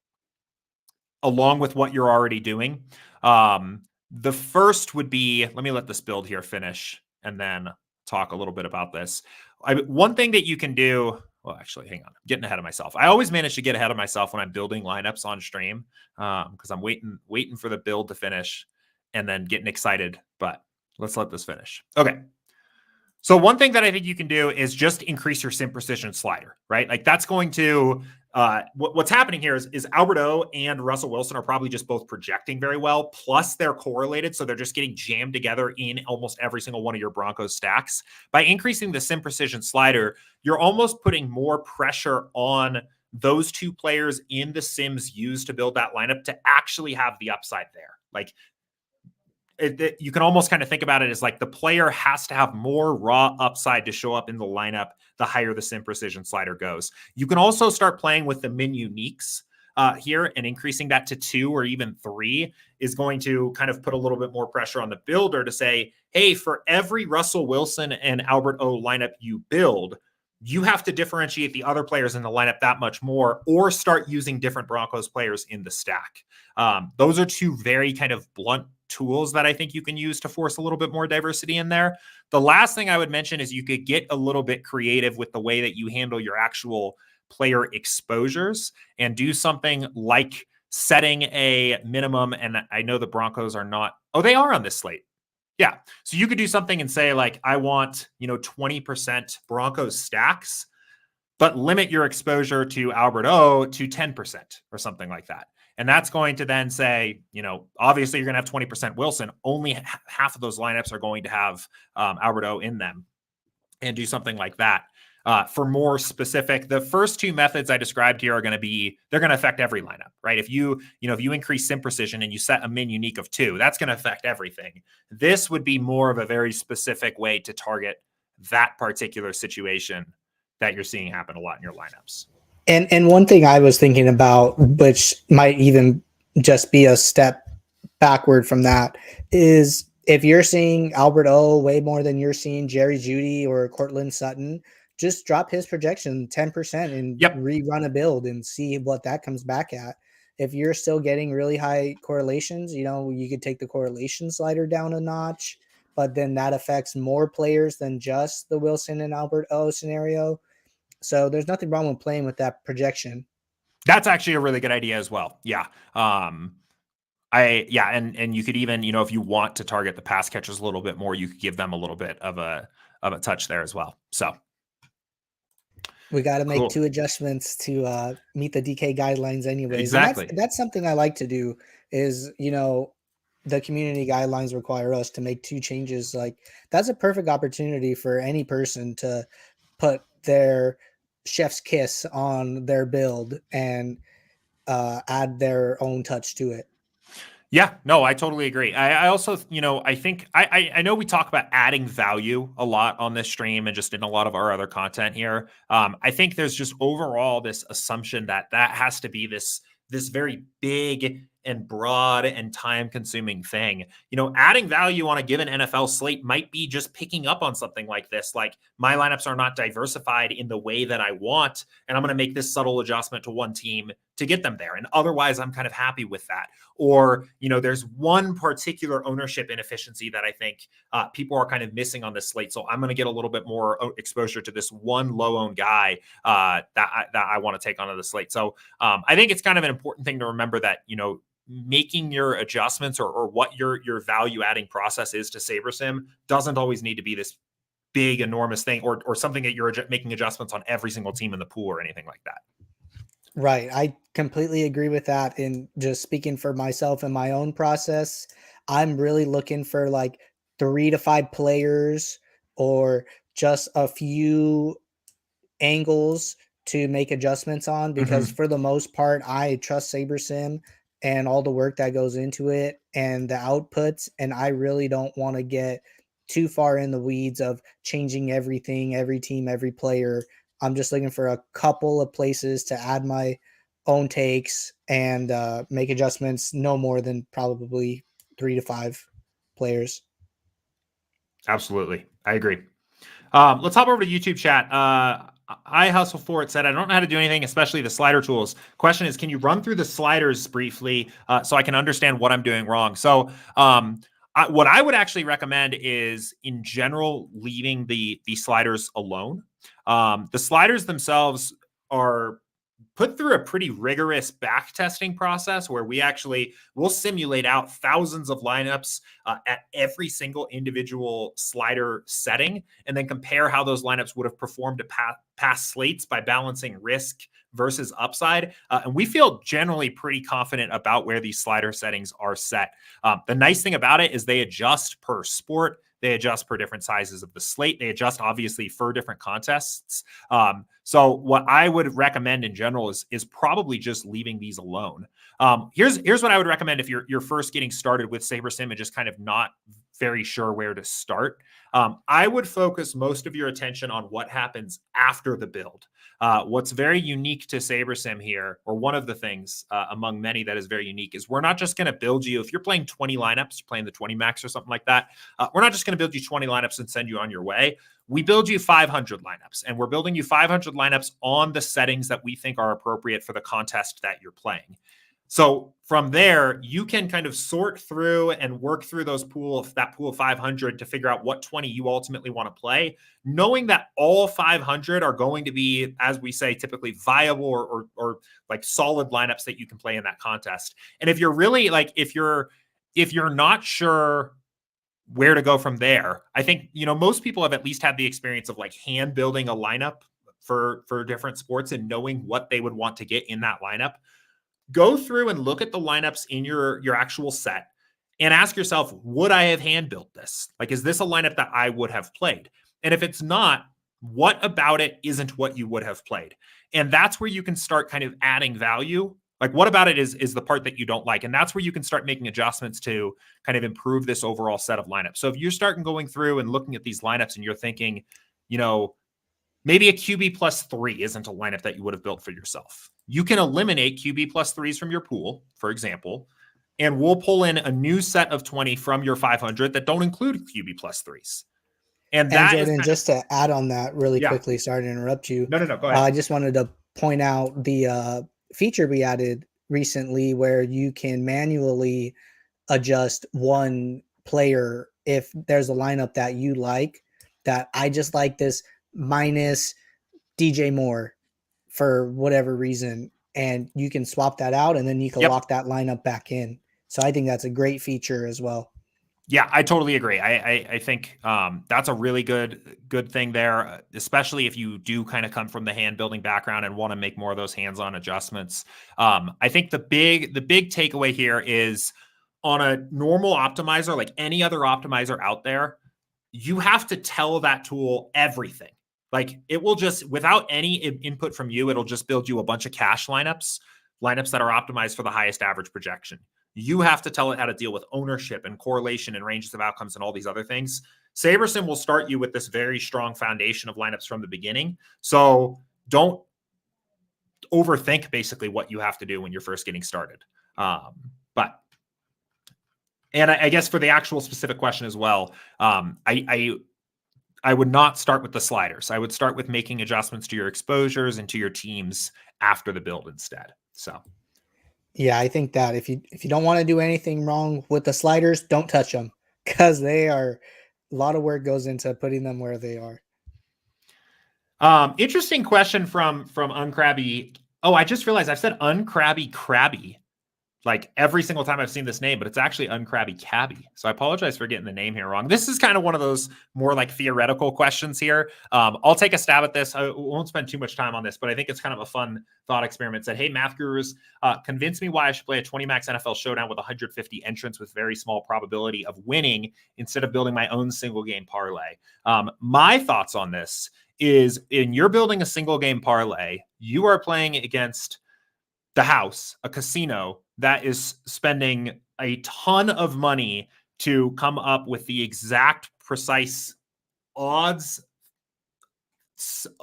along with what you're already doing. The first would be, let me let this build here finish and then talk a little bit about this. One thing that you can do, well, actually, hang on, I'm getting ahead of myself. I always manage to get ahead of myself when I'm building lineups on stream because I'm waiting for the build to finish and then getting excited, but let's let this finish. Okay. So one thing that I think you can do is just increase your sim precision slider, right? Like that's going to, what's happening here is Albert O and Russell Wilson are probably just both projecting very well, plus they're correlated. So they're just getting jammed together in almost every single one of your Broncos stacks. By increasing the sim precision slider, you're almost putting more pressure on those two players in the sims used to build that lineup to actually have the upside there. Like, you can almost kind of think about it as like the player has to have more raw upside to show up in the lineup the higher the sim precision slider goes. You can also start playing with the min uniques here, and increasing that to 2 or even 3 is going to kind of put a little bit more pressure on the builder to say, hey, for every Russell Wilson and Albert O lineup you build, you have to differentiate the other players in the lineup that much more, or start using different Broncos players in the stack. Those are two very kind of blunt tools that I think you can use to force a little bit more diversity in there. The last thing I would mention is you could get a little bit creative with the way that you handle your actual player exposures and do something like setting a minimum. And I know the Broncos are not, they are on this slate. Yeah. So you could do something and say like, I want, 20% Broncos stacks, but limit your exposure to Albert O to 10% or something like that. And that's going to then say, obviously you're going to have 20% Wilson. Only half of those lineups are going to have Albert O in them, and do something like that. For more specific, the first two methods I described here are going to be, they're going to affect every lineup, right? If you increase sim precision and you set a min unique of 2, that's going to affect everything. This would be more of a very specific way to target that particular situation that you're seeing happen a lot in your lineups.
And one thing I was thinking about, which might even just be a step backward from that, is if you're seeing Albert O way more than you're seeing Jerry Jeudy or Cortland Sutton, just drop his projection 10% and rerun a build and see what that comes back at. If you're still getting really high correlations, you could take the correlation slider down a notch, but then that affects more players than just the Wilson and Albert O scenario. So there's nothing wrong with playing with that projection.
That's actually a really good idea as well. Yeah. I And you could even, if you want to target the pass catchers a little bit more, you could give them a little bit of a touch there as well. So
we got to make
cool.
2 adjustments to meet the DK guidelines anyways.
Exactly.
And that's something I like to do is, the community guidelines require us to make 2 changes. Like that's a perfect opportunity for any person to put their chef's kiss on their build and add their own touch to it.
Yeah, no, I totally agree. I also, I think I know we talk about adding value a lot on this stream and just in a lot of our other content here. I think there's just overall this assumption that has to be this very big and broad and time-consuming thing. Adding value on a given NFL slate might be just picking up on something like this. Like my lineups are not diversified in the way that I want, and I'm going to make this subtle adjustment to one team to get them there. And otherwise, I'm kind of happy with that. Or, there's one particular ownership inefficiency that I think people are kind of missing on this slate. So I'm going to get a little bit more exposure to this one low-owned guy that I want to take onto the slate. So I think it's kind of an important thing to remember that, making your adjustments or what your value adding process is to SaberSim doesn't always need to be this big, enormous thing or something that you're making adjustments on every single team in the pool or anything like that.
Right. I completely agree with that. And just speaking for myself and my own process, I'm really looking for like 3 to 5 players or just a few angles to make adjustments on, because for the most part, I trust SaberSim and all the work that goes into it and the outputs. And I really don't want to get too far in the weeds of changing everything, every team, every player. I'm just looking for a couple of places to add my own takes and make adjustments, no more than probably 3 to 5 players.
Absolutely. I agree. Let's hop over to YouTube chat. I Hustle For It said, I don't know how to do anything, especially the slider tools. Question is, can you run through the sliders briefly so I can understand what I'm doing wrong? So what I would actually recommend is, in general, leaving the sliders alone. The sliders themselves are put through a pretty rigorous back testing process where we'll simulate out thousands of lineups at every single individual slider setting and then compare how those lineups would have performed to past slates by balancing risk versus upside. And we feel generally pretty confident about where these slider settings are set. The nice thing about it is they adjust per sport. They adjust per different sizes of the slate. They adjust, obviously, for different contests. So what I would recommend in general is probably just leaving these alone. Here's what I would recommend if you're first getting started with SaberSim and just kind of not very sure where to start. I would focus most of your attention on what happens after the build. What's very unique to SaberSim here, or one of the things among many that is very unique, is we're not just going to build you, if you're playing 20 lineups, you're playing the 20 max or something like that, we're not just going to build you 20 lineups and send you on your way. We build you 500 lineups, and we're building you 500 lineups on the settings that we think are appropriate for the contest that you're playing. So from there, you can kind of sort through and work through that pool of 500 to figure out what 20 you ultimately want to play, knowing that all 500 are going to be, as we say, typically viable or like solid lineups that you can play in that contest. And if you're really like, if you're not sure where to go from there, I think, most people have at least had the experience of like hand building a lineup for different sports and knowing what they would want to get in that lineup. Go through and look at the lineups in your actual set and ask yourself, would I have hand built this? Like, is this a lineup that I would have played? And if it's not, what about it isn't what you would have played? And that's where you can start kind of adding value. Like, what about it is the part that you don't like? And that's where you can start making adjustments to kind of improve this overall set of lineups. So if you're starting going through and looking at these lineups and you're thinking, maybe a QB plus 3 isn't a lineup that you would have built for yourself, you can eliminate QB plus 3s from your pool, for example, and we'll pull in a new set of 20 from your 500 that don't include QB plus 3s. And that
Jordan, just to add on that really quickly, sorry to interrupt you.
No, go ahead.
I just wanted to point out the feature we added recently where you can manually adjust one player if there's a lineup that you like, that I just like this minus DJ Moore for whatever reason, and you can swap that out and then you can lock that lineup back in. So I think that's a great feature as well.
Yeah, I totally agree. I think that's a really good thing there, especially if you do kind of come from the hand building background and want to make more of those hands-on adjustments. I think the big takeaway here is on a normal optimizer, like any other optimizer out there, you have to tell that tool everything. Like it will just, without any input from you, it'll just build you a bunch of cache lineups that are optimized for the highest average projection. You have to tell it how to deal with ownership and correlation and ranges of outcomes and all these other things. SaberSim will start you with this very strong foundation of lineups from the beginning. So don't overthink basically what you have to do when you're first getting started. But I guess for the actual specific question as well, I would not start with the sliders. I would start with making adjustments to your exposures and to your teams after the build instead. So.
Yeah, I think that if you don't want to do anything wrong with the sliders, don't touch them because they are a lot of work goes into putting them where they are.
Interesting question from Uncrabby. Oh, I just realized I've said Uncrabby Crabby like every single time I've seen this name, but it's actually Uncrabby Cabby. So I apologize for getting the name here wrong. This is kind of one of those more like theoretical questions here. I'll take a stab at this. I won't spend too much time on this, but I think it's kind of a fun thought experiment. It said, hey, math gurus, convince me why I should play a 20 max NFL showdown with 150 entrants with very small probability of winning instead of building my own single game parlay. My thoughts on this is in you're building a single game parlay, you are playing against the house, a casino that is spending a ton of money to come up with the exact precise odds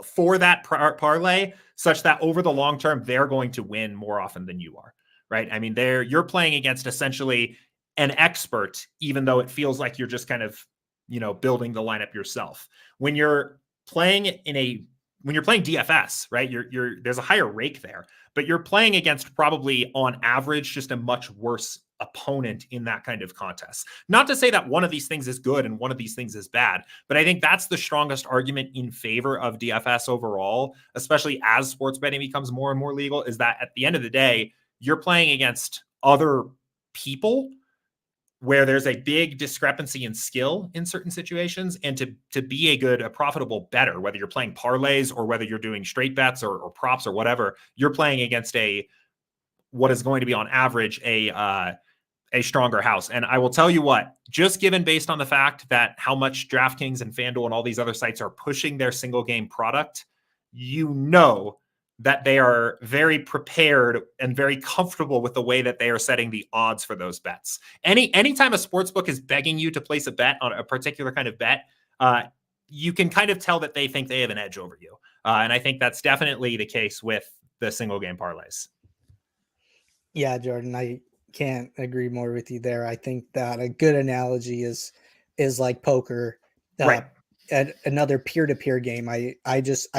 for that parlay such that over the long term, they're going to win more often than you are, right? I mean, you're playing against essentially an expert, even though it feels like you're just kind of, building the lineup yourself. When you're playing DFS, right? There's a higher rake there, but you're playing against probably on average just a much worse opponent in that kind of contest. Not to say that one of these things is good and one of these things is bad, but I think that's the strongest argument in favor of DFS overall, especially as sports betting becomes more and more legal, is that at the end of the day, you're playing against other people where there's a big discrepancy in skill in certain situations, and to be a profitable bettor, whether you're playing parlays or whether you're doing straight bets or props or whatever, you're playing against what is going to be on average a stronger house. And I will tell you what, just given based on the fact that how much DraftKings and FanDuel and all these other sites are pushing their single game product, that they are very prepared and very comfortable with the way that they are setting the odds for those bets. Anytime a sports book is begging you to place a bet on a particular kind of bet, you can kind of tell that they think they have an edge over you. And I think that's definitely the case with the single game parlays.
Yeah, Jordan, I can't agree more with you there. I think that a good analogy is like poker.
Right.
Another peer-to-peer game. I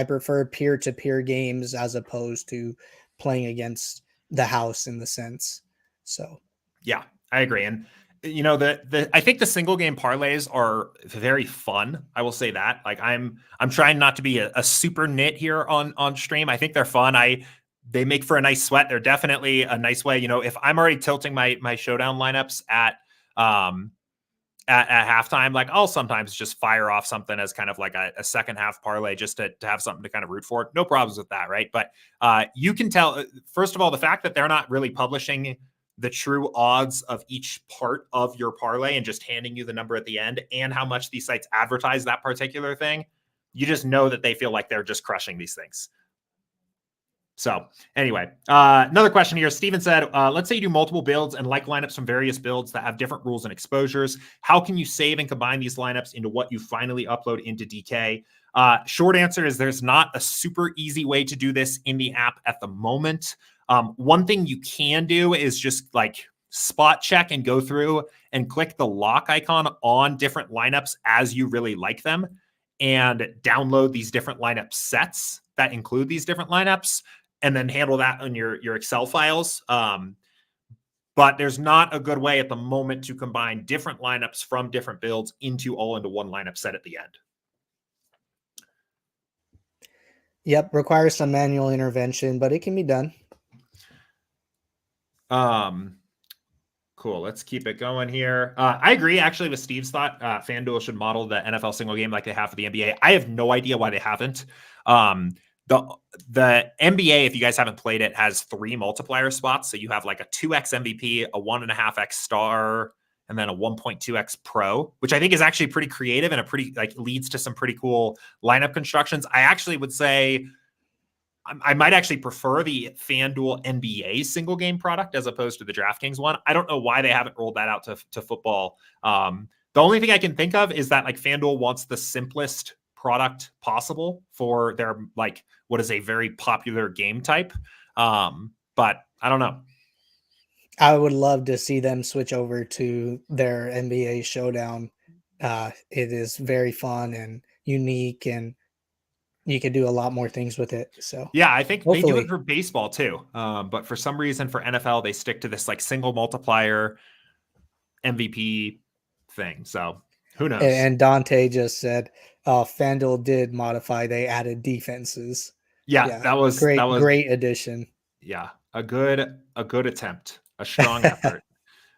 prefer peer-to-peer games as opposed to playing against the house in the sense. So
yeah, I agree. And I think the single game parlays are very fun. I will say that. Like I'm trying not to be a super nit here on stream. I think they're fun. They make for a nice sweat. They're definitely a nice way. If I'm already tilting my showdown lineups at halftime, like I'll sometimes just fire off something as kind of like a second half parlay just to have something to kind of root for. No problems with that, right? But you can tell, first of all, the fact that they're not really publishing the true odds of each part of your parlay and just handing you the number at the end, and how much these sites advertise that particular thing, you just know that they feel like they're just crushing these things. So anyway, another question here. Steven said, let's say you do multiple builds and like lineups from various builds that have different rules and exposures. How can you save and combine these lineups into what you finally upload into DK? Short answer is there's not a super easy way to do this in the app at the moment. One thing you can do is just like spot check and go through and click the lock icon on different lineups as you really like them and download these different lineup sets that include these different lineups, and then handle that on your Excel files. But there's not a good way at the moment to combine different lineups from different builds into one lineup set at the end.
Yep, requires some manual intervention, but it can be done.
Cool. Let's keep it going here. I agree actually with Steve's thought. FanDuel should model the NFL single game like they have for the NBA. I have no idea why they haven't. The NBA, if you guys haven't played it, has 3 multiplier spots. So you have like a 2x MVP, a 1.5x star, and then a 1.2x pro, which I think is actually pretty creative and a pretty like leads to some pretty cool lineup constructions. I actually would say I might actually prefer the FanDuel NBA single game product as opposed to the DraftKings one. I don't know why they haven't rolled that out to football. The only thing I can think of is that like FanDuel wants the simplest product possible for their like what is a very popular game type. But I don't know.
I would love to see them switch over to their NBA Showdown. It is very fun and unique, and you could do a lot more things with it. So
yeah, I think
hopefully.
they do it for baseball too. But for some reason for NFL, they stick to this like single multiplier MVP thing. So who knows?
And Dante just said, FanDuel did modify. They added defenses.
Yeah, that was
great addition.
Yeah, a good attempt, a strong effort.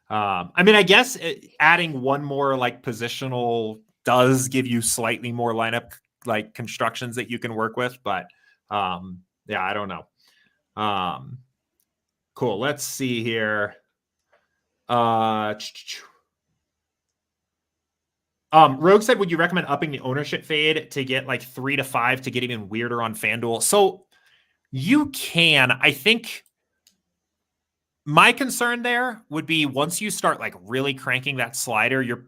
I mean, I guess adding one more like positional does give you slightly more lineup like constructions that you can work with, but yeah, I don't know. Cool. Let's see here. Rogue said, would you recommend upping the ownership fade to get like 3 to 5 to get even weirder on FanDuel? So you can, I think my concern there would be once you start like really cranking that slider, you're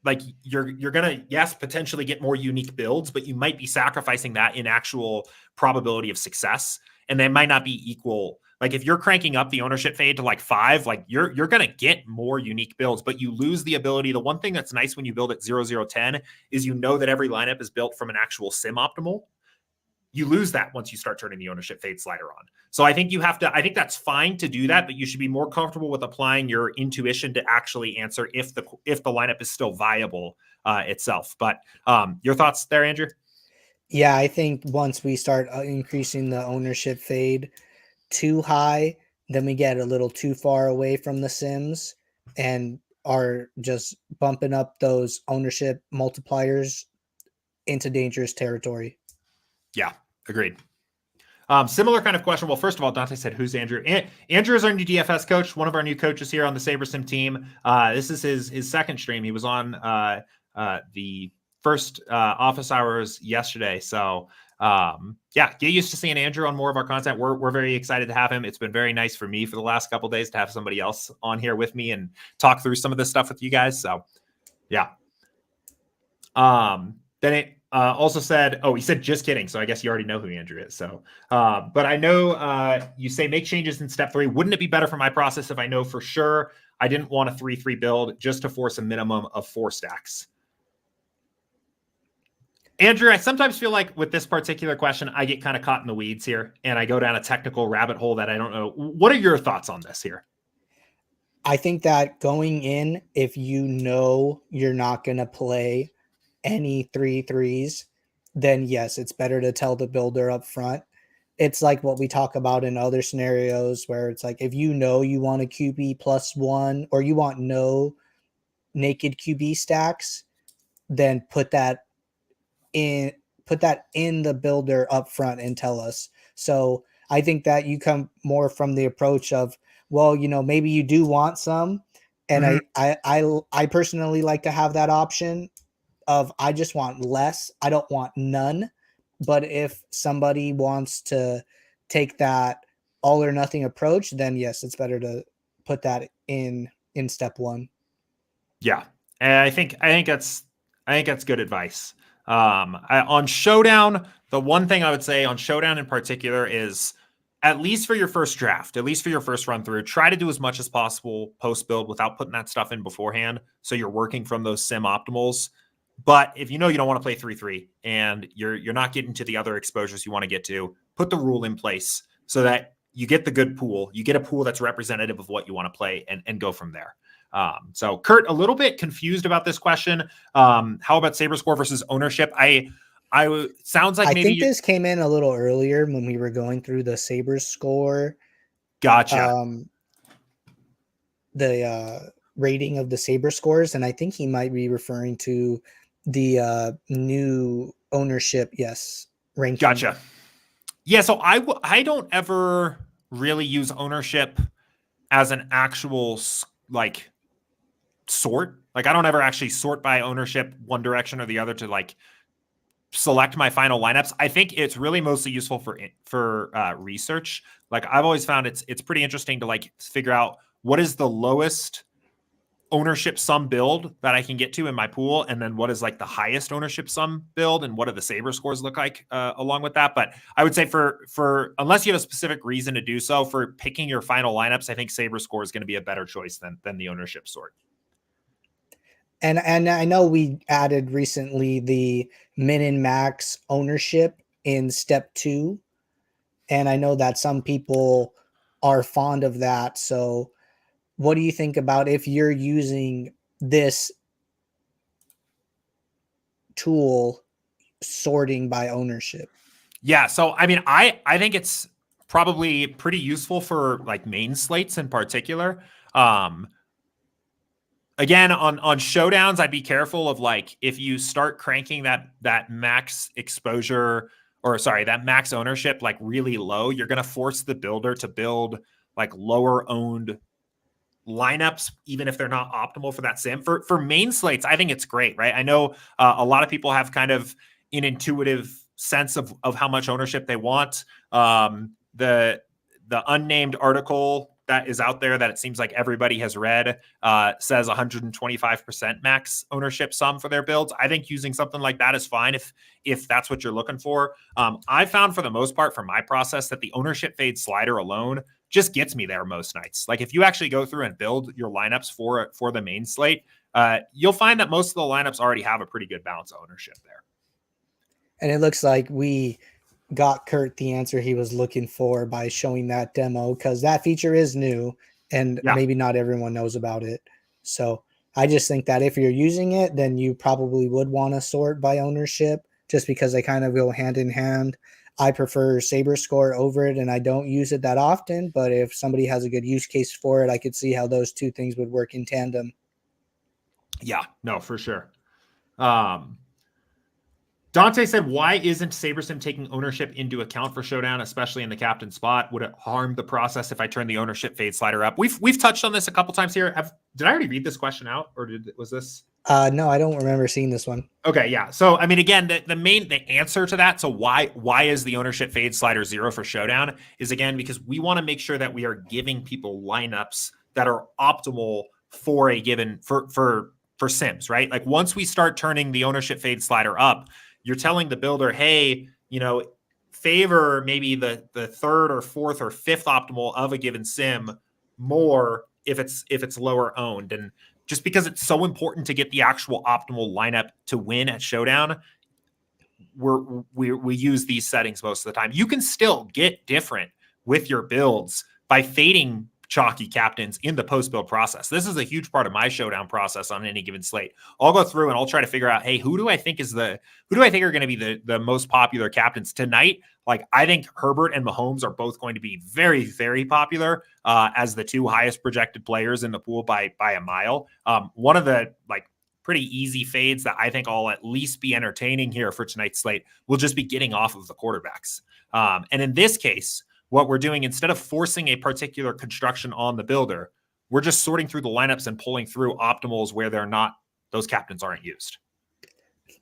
gonna, yes, potentially get more unique builds, but you might be sacrificing that in actual probability of success. And they might not be equal. Like if you're cranking up the ownership fade to like 5, like you're gonna get more unique builds, but you lose the ability. The one thing that's nice when you build at 0-0-10 is you know that every lineup is built from an actual sim optimal. You lose that once you start turning the ownership fade slider on. So I think I think that's fine to do that, but you should be more comfortable with applying your intuition to actually answer if the lineup is still viable itself. But your thoughts there, Andrew?
Yeah, I think once we start increasing the ownership fade too high, then we get a little too far away from the sims and are just bumping up those ownership multipliers into dangerous territory.
Yeah, agreed. Similar kind of question. Well, first of all, Dante said, who's Andrew? Andrew is our new DFS coach, one of our new coaches here on the SaberSim team. This is his second stream. He was on the first office hours yesterday. So yeah, get used to seeing Andrew on more of our content. We're very excited to have him. It's been very nice for me for the last couple of days to have somebody else on here with me and talk through some of this stuff with you guys. So yeah. Then it also said, oh, he said, just kidding. So I guess you already know who Andrew is. So, but I know you say make changes in step 3. Wouldn't it be better for my process if I know for sure I didn't want a 3-3 build just to force a minimum of 4 stacks? Andrew, I sometimes feel like with this particular question, I get kind of caught in the weeds here and I go down a technical rabbit hole that I don't know. What are your thoughts on this here?
I think that going in, if you know you're not going to play any 3-3s, then yes, it's better to tell the builder up front. It's like what we talk about in other scenarios where it's like, if you know you want a QB +1 or you want no naked QB stacks, then put that in the builder up front and tell us. So I think that you come more from the approach of, well, maybe you do want some. And I personally like to have that option of I just want less. I don't want none. But if somebody wants to take that all or nothing approach, then yes, it's better to put that in step 1.
Yeah. And I think that's good advice. On Showdown, the one thing I would say on Showdown in particular is, at least for your first draft, at least for your first run through, try to do as much as possible post build without putting that stuff in beforehand. So you're working from those sim optimals. But if you know you don't want to play 3-3 and you're not getting to the other exposures you want to get to, put the rule in place so that you get the good pool. You get a pool that's representative of what you want to play and go from there. So Kurt, a little bit confused about this question. How about Saber score versus ownership? Sounds like maybe
I think this came in a little earlier when we were going through the Sabres score.
Gotcha.
rating of the Saber scores, and I think he might be referring to the new ownership, yes, ranking.
Gotcha. Yeah, so I don't ever really use ownership as an actual like sort. Like I don't ever actually sort by ownership one direction or the other to like select my final lineups. I think it's really mostly useful for research. Like I've always found it's pretty interesting to like figure out what is the lowest ownership sum build that I can get to in my pool, and then what is like the highest ownership sum build, and what do the Saber scores look like along with that. But I would say for unless you have a specific reason to do so, for picking your final lineups, I think Saber score is going to be a better choice than the ownership sort.
And I know we added recently the min and max ownership in step 2, and I know that some people are fond of that. So what do you think about if you're using this tool sorting by ownership?
Yeah, so I mean, I think it's probably pretty useful for like main slates in particular. Again, on showdowns, I'd be careful of like if you start cranking that max exposure, or sorry, that max ownership like really low, you're going to force the builder to build like lower owned lineups, even if they're not optimal for that sim. For main slates, I think it's great, right? I know a lot of people have kind of an intuitive sense of how much ownership they want. The unnamed article that is out there that it seems like everybody has read says 125% max ownership sum for their builds. I think using something like that is fine if that's what you're looking for. I found for the most part for my process that the ownership fade slider alone just gets me there most nights. Like if you actually go through and build your lineups for the main slate, you'll find that most of the lineups already have a pretty good balance of ownership there.
And it looks like we got Kurt the answer he was looking for by showing that demo, because that feature is new and maybe not everyone knows about it. So I just think that if you're using it, then you probably would want to sort by ownership, just because they kind of go hand in hand. I prefer Saber score over it, and I don't use it that often, but if somebody has a good use case for it, I could see how those two things would work in tandem.
Yeah, no, for sure. Dante said, why isn't SaberSim taking ownership into account for Showdown, especially in the captain spot? Would it harm the process if I turn the ownership fade slider up? We've touched on this a couple times here. Did I already read this question out, or was this?
No, I don't remember seeing this one.
Okay, yeah. So I mean, again, the answer to that. So why is the ownership fade slider 0 for Showdown? Is again because we want to make sure that we are giving people lineups that are optimal for a given for Sims, right? Like once we start turning the ownership fade slider up, you're telling the builder, hey, favor maybe the third or fourth or fifth optimal of a given sim more if it's lower owned. And just because it's so important to get the actual optimal lineup to win at Showdown, we use these settings most of the time. You can still get different with your builds by fading chalky captains in the post-build process. This is a huge part of my Showdown process on any given slate. I'll go through and I'll try to figure out, hey, who do I think are going to be the most popular captains tonight? Like, I think Herbert and Mahomes are both going to be very, very popular as the two highest projected players in the pool by a mile. One of the pretty easy fades that I think I'll at least be entertaining here for tonight's slate will just be getting off of the quarterbacks. And in this case, what we're doing, instead of forcing a particular construction on the builder, we're just sorting through the lineups and pulling through optimals where those captains aren't used.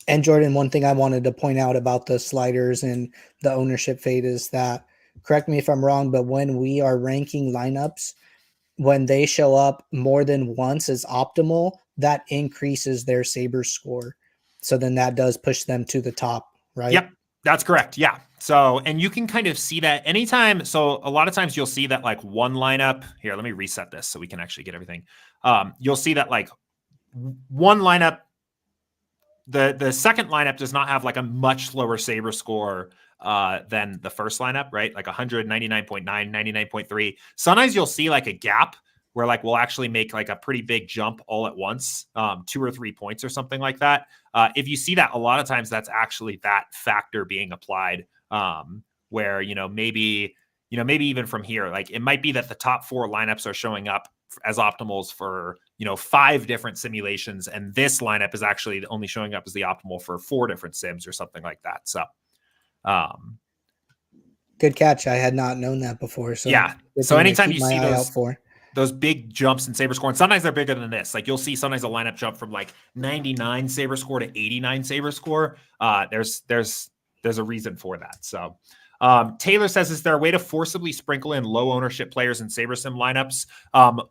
And Jordan, one thing I wanted to point out about the sliders and the ownership fade is that, correct me if I'm wrong, but when we are ranking lineups, when they show up more than once as optimal, that increases their Saber score. So then that does push them to the top, right?
Yep, that's correct. Yeah. So, and you can kind of see that anytime. So a lot of times you'll see that like one lineup here, let me reset this so we can actually get everything. You'll see that like one lineup, the second lineup does not have like a much lower Saber score than the first lineup, right? Like 199.9, 99.3. Sometimes you'll see like a gap where like we'll actually make like a pretty big jump all at once, 2 or 3 points or something like that. If you see that, a lot of times that's actually that factor being applied, where maybe even from here, like it might be that the top 4 lineups are showing up as optimals for, 5 different simulations. And this lineup is actually only showing up as the optimal for 4 different sims or something like that. So,
good catch. I had not known that before. So
yeah.
good
So
thing to
anytime
keep
you
my
see
eye out for
those big jumps in saber score, and sometimes they're bigger than this. Like you'll see sometimes a lineup jump from like 99 saber score to 89 saber score. There's a reason for that. So Taylor says, is there a way to forcibly sprinkle in low ownership players in SaberSim lineups?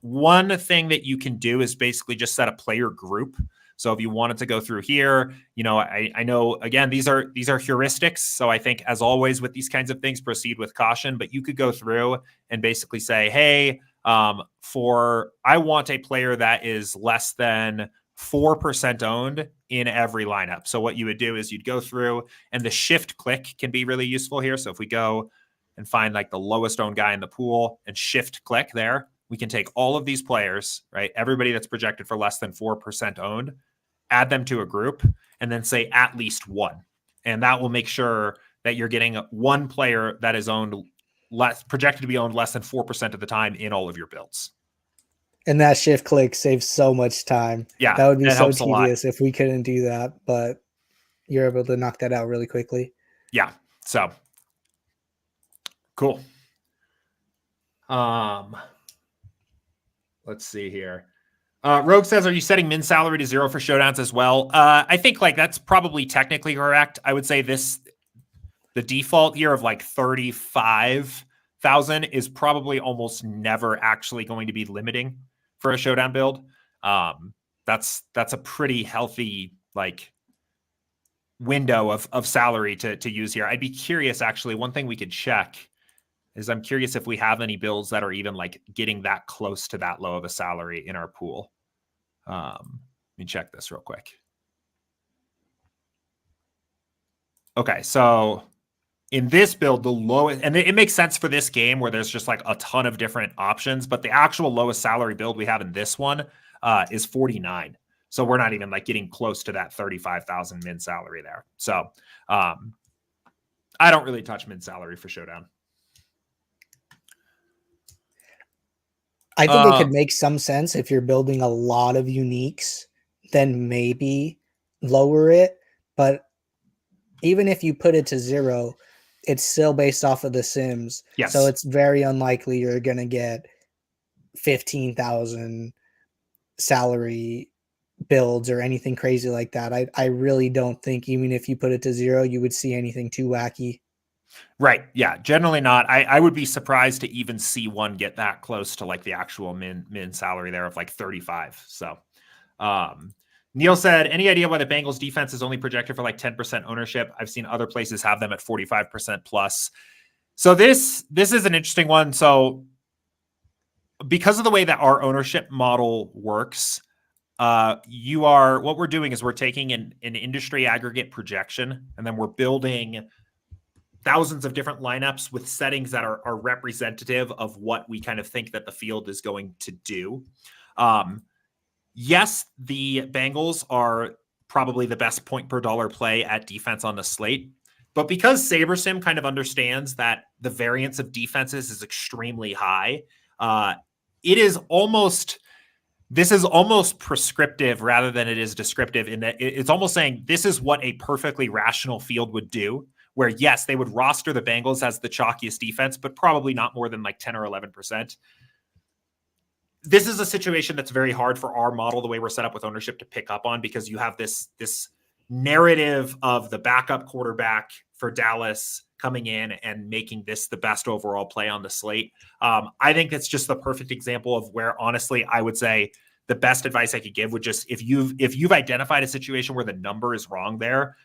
One thing that you can do is basically just set a player group. So if you wanted to go through here, I know, again, these are heuristics. So I think, as always with these kinds of things, proceed with caution. But you could go through and basically say, hey, I want a player that is less than 4% owned in every lineup. So what you would do is you'd go through, and the shift click can be really useful here. So if we go and find like the lowest owned guy in the pool and shift click there, we can take all of these players, right? Everybody that's projected for less than 4% owned, add them to a group, and then say at least one. And that will make sure that you're getting one player that is owned projected to be owned less than 4% of the time in all of your builds.
And that shift click saves so much time.
Yeah,
that would be
it
so
helps a lot.
tedious if we couldn't do that, but you're able to knock that out really quickly.
Yeah. So cool. Let's see here. Rogue says, are you setting min salary to 0 for Showdowns as well? I think like that's probably technically correct. I would say the default here of like 35,000 is probably almost never actually going to be limiting for a Showdown build. That's a pretty healthy like window of salary to use here. I'd be curious, actually, one thing we could check is I'm curious if we have any builds that are even like getting that close to that low of a salary in our pool. Let me check this real quick. Okay, so in this build, the lowest, and it makes sense for this game where there's just like a ton of different options, but the actual lowest salary build we have in this one is 49. So we're not even like getting close to that 35,000 min salary there. So I don't really touch min salary for Showdown.
I think it could make some sense if you're building a lot of uniques, then maybe lower it. But even if you put it to 0, it's still based off of the Sims.
Yes.
So it's very unlikely you're going to get 15,000 salary builds or anything crazy like that. I really don't think even if you put it to 0, you would see anything too wacky.
Right. Yeah. Generally not. I would be surprised to even see one get that close to like the actual min salary there of like 35. So Neil said, any idea why the Bengals defense is only projected for like 10% ownership? I've seen other places have them at 45% plus. So this is an interesting one. So because of the way that our ownership model works, what we're doing is we're taking an industry aggregate projection, and then we're building thousands of different lineups with settings that are representative of what we kind of think that the field is going to do. Yes, the Bengals are probably the best point per dollar play at defense on the slate, but because SaberSim kind of understands that the variance of defenses is extremely high, this is almost prescriptive rather than it is descriptive, in that it's almost saying this is what a perfectly rational field would do, where yes, they would roster the Bengals as the chalkiest defense, but probably not more than like 10 or 11%. This is a situation that's very hard for our model, the way we're set up with ownership, to pick up on, because you have this narrative of the backup quarterback for Dallas coming in and making this the best overall play on the slate. I think it's just the perfect example of where, honestly, I would say the best advice I could give would just, if you've identified a situation where the number is wrong there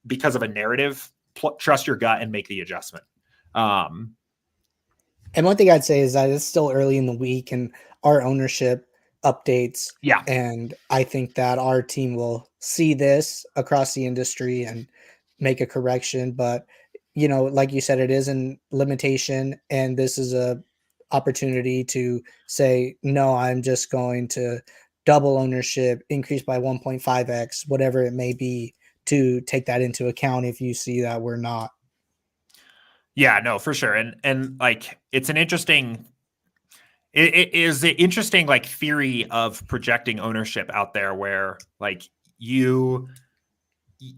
because of a narrative, trust your gut and make the adjustment.
And one thing I'd say is that it's still early in the week and our ownership updates.
Yeah.
And I think that our team will see this across the industry and make a correction. But, like you said, it is a limitation, and this is a opportunity to say, no, I'm just going to double ownership, increase by 1.5x, whatever it may be, to take that into account if you see that we're not.
Yeah, no, for sure. And like, it's an interesting, it is an interesting like theory of projecting ownership out there where like you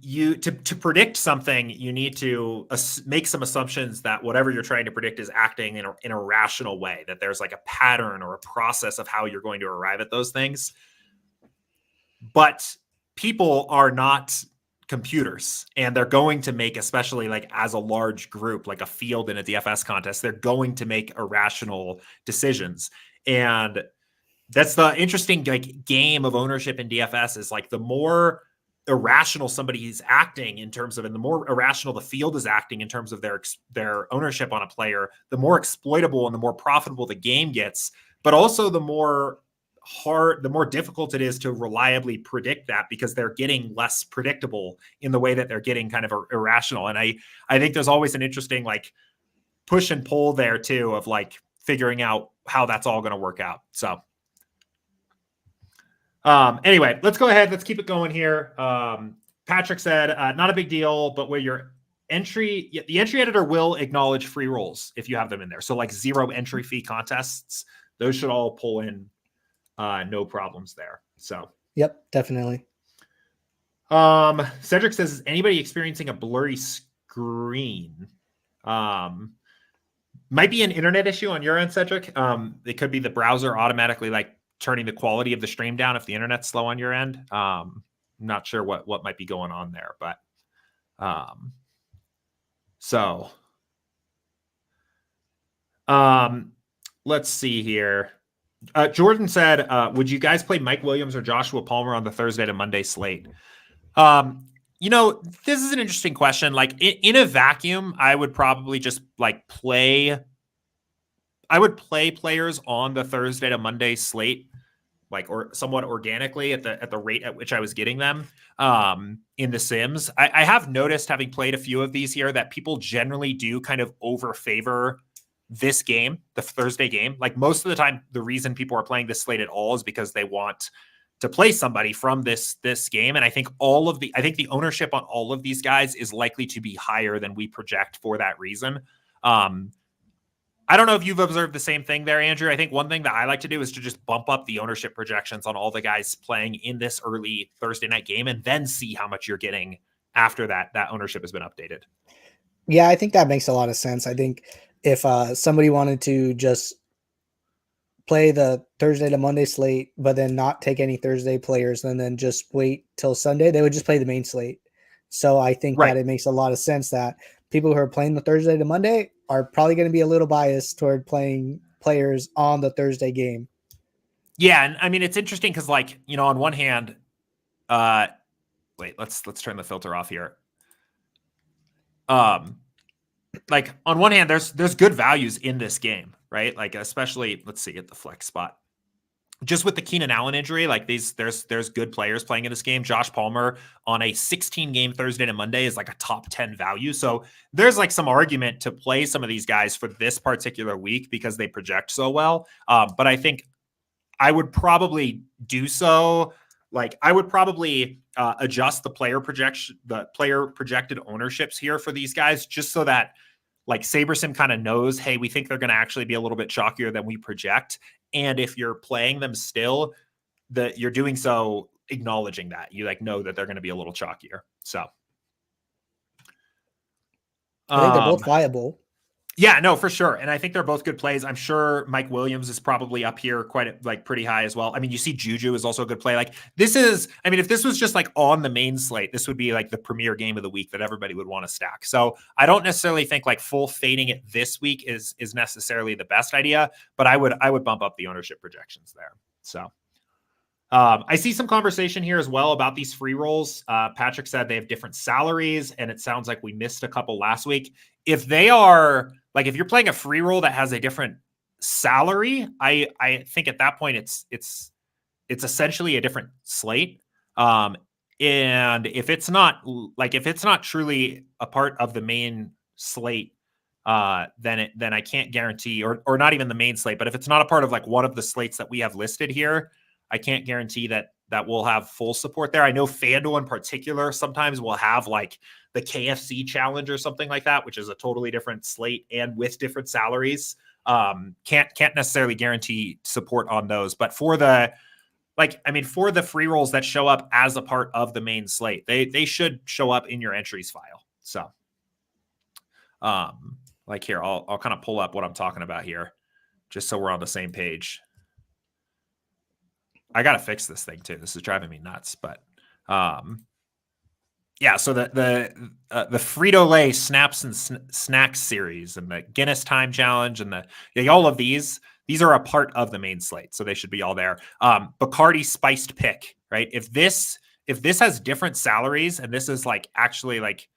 to predict something, you need to make some assumptions that whatever you're trying to predict is acting in a rational way, that there's like a pattern or a process of how you're going to arrive at those things. But people are not computers, and they're going to make, especially like as a large group, like a field in a DFS contest, they're going to make irrational decisions. And that's the interesting like game of ownership in DFS is like the more irrational somebody is acting in terms of, and the more irrational the field is acting in terms of their ownership on a player, the more exploitable and the more profitable the game gets, but also the more difficult it is to reliably predict that, because they're getting less predictable in the way that they're getting kind of irrational. And I think there's always an interesting like push and pull there too, of like figuring out how that's all going to work out. So anyway, let's go ahead. Let's keep it going here. Patrick said, not a big deal, but where your the entry editor will acknowledge free rolls if you have them in there. So like 0 entry fee contests, those should all pull in, no problems there. So,
yep, definitely.
Cedric says, is anybody experiencing a blurry screen? Might be an internet issue on your end, Cedric. It could be the browser automatically like turning the quality of the stream down if the internet's slow on your end. I'm not sure what might be going on there, but let's see here. Jordan said, would you guys play Mike Williams or Joshua Palmer on the Thursday to Monday slate? You know, this is an interesting question. Like in a vacuum, I would probably just like play players on the Thursday to Monday slate, like, or somewhat organically at the rate at which I was getting them in the Sims. I have noticed, having played a few of these here, that people generally do kind of over favor this game, the Thursday game. Like most of the time, the reason people are playing this slate at all is because they want to play somebody from this game. And I think the ownership on all of these guys is likely to be higher than we project for that reason. I don't know if you've observed the same thing there, Andrew. I think one thing that I like to do is to just bump up the ownership projections on all the guys playing in this early Thursday night game, and then see how much you're getting after that ownership has been updated.
Yeah, I think that makes a lot of sense. I think if somebody wanted to just play the Thursday to Monday slate, but then not take any Thursday players and then just wait till Sunday, they would just play the main slate. So I think that it makes a lot of sense that people who are playing the Thursday to Monday are probably going to be a little biased toward playing players on the Thursday game.
Yeah. And I mean, it's interesting because, like, you know, on one hand, wait, let's turn the filter off here. Like on one hand, there's good values in this game, right? Like, especially, let's see, at the flex spot, just with the Keenan Allen injury, like there's good players playing in this game. Josh Palmer on a 16 game Thursday to Monday is like a top 10 value. So there's like some argument to play some of these guys for this particular week because they project so well. But I think I would probably do so. Like I would probably adjust the player projected ownerships here for these guys, just so that like SaberSim kind of knows, hey, we think they're going to actually be a little bit chalkier than we project. And if you're playing them still, that you're doing so acknowledging that you like know that they're going to be a little chalkier. So
I think they're both viable.
Yeah, no, for sure. And I think they're both good plays. I'm sure Mike Williams is probably up here quite like pretty high as well. I mean, you see Juju is also a good play. Like this is, I mean, if this was just like on the main slate, this would be like the premier game of the week that everybody would want to stack. So I don't necessarily think like full fading it this week is necessarily the best idea, but I would bump up the ownership projections there. So I see some conversation here as well about these free rolls. Patrick said they have different salaries, and it sounds like we missed a couple last week. If they are like, if you're playing a free roll that has a different salary, I think at that point it's essentially a different slate. And if it's not truly a part of the main slate, then I can't guarantee, or not even the main slate, but if it's not a part of like one of the slates that we have listed here, I can't guarantee that we'll have full support there. I know FanDuel in particular sometimes will have like the KFC challenge or something like that, which is a totally different slate and with different salaries. Can't necessarily guarantee support on those, but for the for the free rolls that show up as a part of the main slate, they should show up in your entries file. So, like here, I'll kind of pull up what I'm talking about here, just so we're on the same page. I got to fix this thing too. This is driving me nuts, but yeah. So the Frito-Lay Snaps and Snacks series and the Guinness Time Challenge and all of these are a part of the main slate, so they should be all there. Bacardi Spiced Pick, right? If this has different salaries and this is like actually like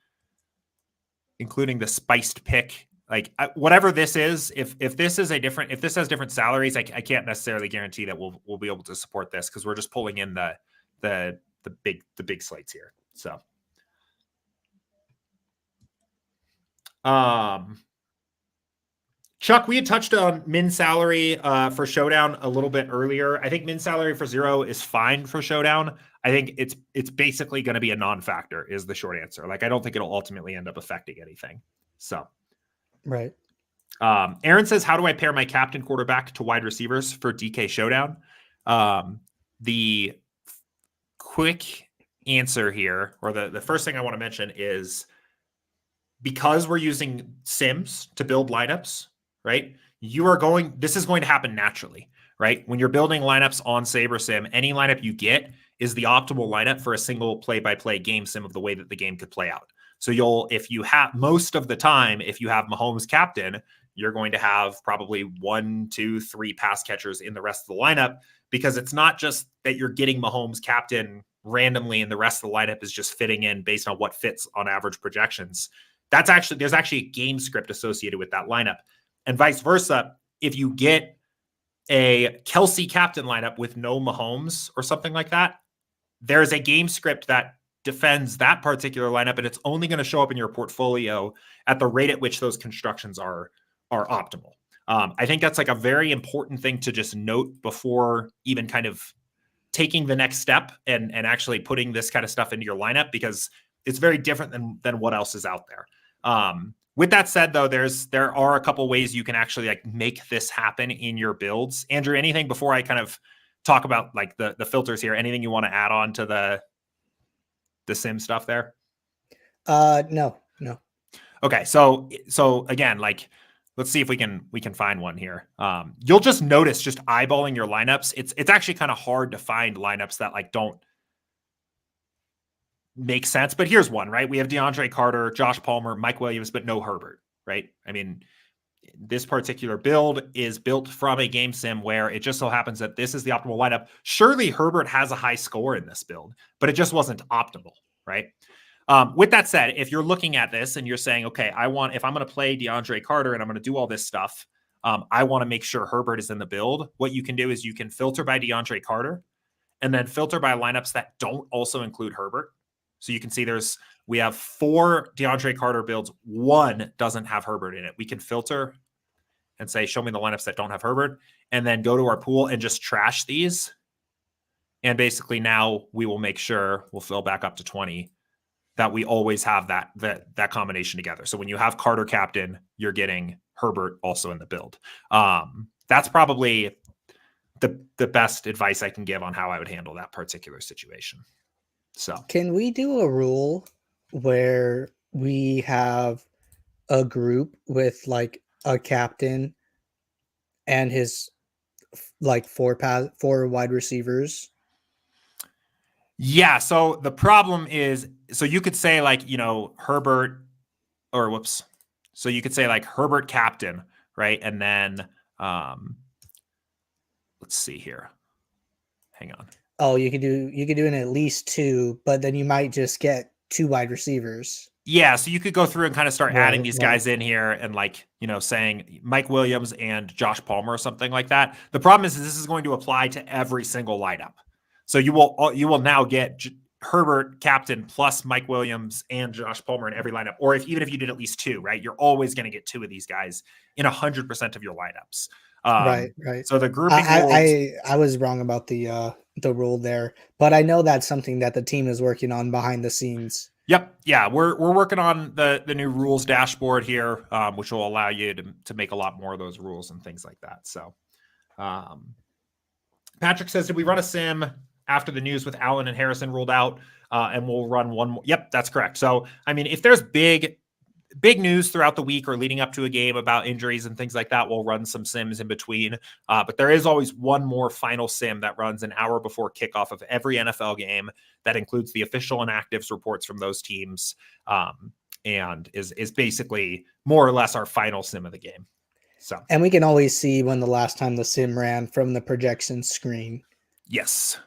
including the spiced pick, like whatever this is, if this has different salaries, I can't necessarily guarantee that we'll be able to support this because we're just pulling in the big slates here. So, Chuck, we had touched on min salary for Showdown a little bit earlier. I think min salary for 0 is fine for Showdown. I think it's basically going to be a non-factor is the short answer. Like, I don't think it'll ultimately end up affecting anything. So,
right.
Aaron says, how do I pair my captain quarterback to wide receivers for DK Showdown? The quick answer here, or the first thing I want to mention is because we're using Sims to build lineups, right? This is going to happen naturally, right? When you're building lineups on SaberSim, any lineup you get is the optimal lineup for a single play-by-play game sim of the way that the game could play out. So if you have Mahomes captain, you're going to have probably 1, 2, 3 pass catchers in the rest of the lineup, because it's not just that you're getting Mahomes captain randomly and the rest of the lineup is just fitting in based on what fits on average projections. There's actually a game script associated with that lineup. And vice versa, if you get a Kelsey captain lineup with no Mahomes or something like that, there's a game script that defends that particular lineup, and it's only going to show up in your portfolio at the rate at which those constructions are optimal. I think that's like a very important thing to just note before even kind of taking the next step and actually putting this kind of stuff into your lineup, because it's very different than what else is out there. With that said, though, there are a couple ways you can actually like make this happen in your builds. Andrew, anything before I kind of talk about like the filters here? Anything you want to add on to the sim stuff there?
No.
Okay, so again, like, let's see if we can find one here. You'll just notice, just eyeballing your lineups, it's actually kind of hard to find lineups that like don't make sense. But here's one, right? We have DeAndre Carter, Josh Palmer, Mike Williams, but no Herbert, right? I mean, this particular build is built from a game sim where it just so happens that this is the optimal lineup. Surely Herbert has a high score in this build, but it just wasn't optimal, right? With that said, if you're looking at this and you're saying, okay, if I'm going to play DeAndre Carter and I'm going to do all this stuff, I want to make sure Herbert is in the build. What you can do is you can filter by DeAndre Carter and then filter by lineups that don't also include Herbert. So you can see we have 4 DeAndre Carter builds. 1 doesn't have Herbert in it. We can filter and say, show me the lineups that don't have Herbert, and then go to our pool and just trash these. And basically now we will make sure we'll fill back up to 20 that we always have that combination together. So when you have Carter captain, you're getting Herbert also in the build. That's probably the best advice I can give on how I would handle that particular situation. So
can we do a rule where we have a group with like a captain and his like 4 wide receivers?
Yeah. So the problem is, so you could say like, Herbert, or whoops. So you could say like Herbert captain, right? And then let's see here. Hang on.
Oh, you could do in at least 2, but then you might just get 2 wide receivers.
Yeah, so you could go through and kind of start adding these guys in here and like, saying Mike Williams and Josh Palmer or something like that. The problem is this is going to apply to every single lineup. So you will now get Herbert captain plus Mike Williams and Josh Palmer in every lineup. Or even if you did at least 2, right? You're always going to get 2 of these guys in 100% of your lineups.
Right.
So the grouping
I was wrong about the the rule there. But I know that's something that the team is working on behind the scenes.
Yep. Yeah, we're working on the new rules dashboard here, which will allow you to make a lot more of those rules and things like that. So, Patrick says, did we run a sim after the news with Allen and Harrison ruled out? And we'll run one more. Yep, that's correct. So, I mean, if there's big news throughout the week or leading up to a game about injuries and things like that, we'll run some sims in between. But there is always one more final sim that runs an hour before kickoff of every NFL game that includes the official inactives reports from those teams, and is basically more or less our final sim of the game. So,
and we can always see when the last time the sim ran from the projection screen.
Yes,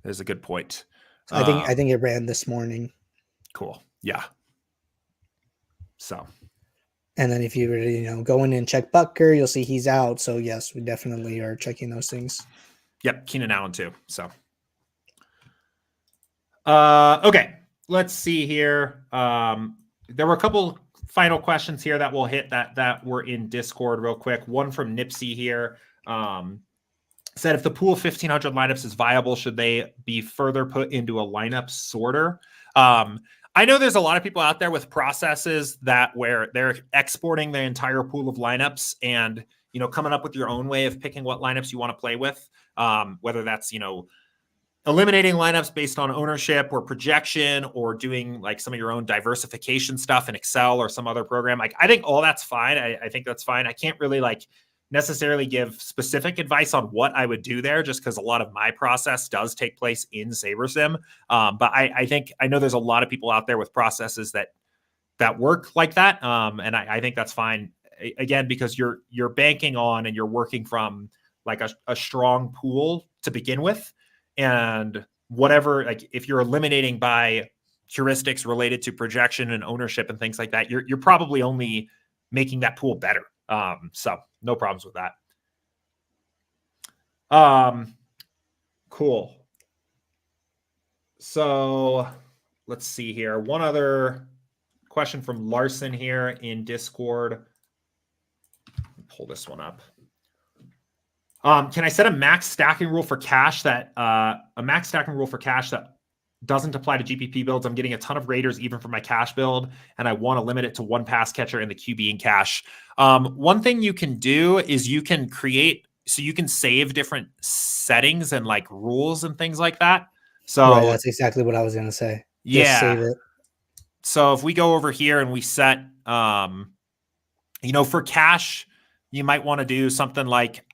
there's a good point.
So I think it ran this morning.
Cool. Yeah. So,
and then if you were to, go in and check Butker, you'll see he's out. So yes, we definitely are checking those things.
Yep, Keenan Allen too. So, okay, let's see here. There were a couple final questions here that we'll hit that were in Discord real quick. One from Nipsey here. Said, if the pool of 1,500 lineups is viable, should they be further put into a lineup sorter? I know there's a lot of people out there with processes where they're exporting the entire pool of lineups and, coming up with your own way of picking what lineups you want to play with. Whether that's, eliminating lineups based on ownership or projection, or doing like some of your own diversification stuff in Excel or some other program. Like, I think all that's fine. I think that's fine. I can't really necessarily give specific advice on what I would do there, just because a lot of my process does take place in SaberSim. But I know there's a lot of people out there with processes that work like that. And I think that's fine, again, because you're banking on and you're working from like a strong pool to begin with. And whatever, like if you're eliminating by heuristics related to projection and ownership and things like that, you're probably only making that pool better. So no problems with that. Cool. So let's see here. One other question from Larson here in Discord. Pull this one up. Can I set a max stacking rule for cash that doesn't apply to GPP builds? I'm getting a ton of Raiders even for my cash build, and I want to limit it to one pass catcher in the QB and cash. One thing you can do is you can save different settings and like rules and things like that. So
right, that's exactly what I was going to say.
Yeah.
Just save it.
So if we go over here and we set, for cash, you might want to do something like,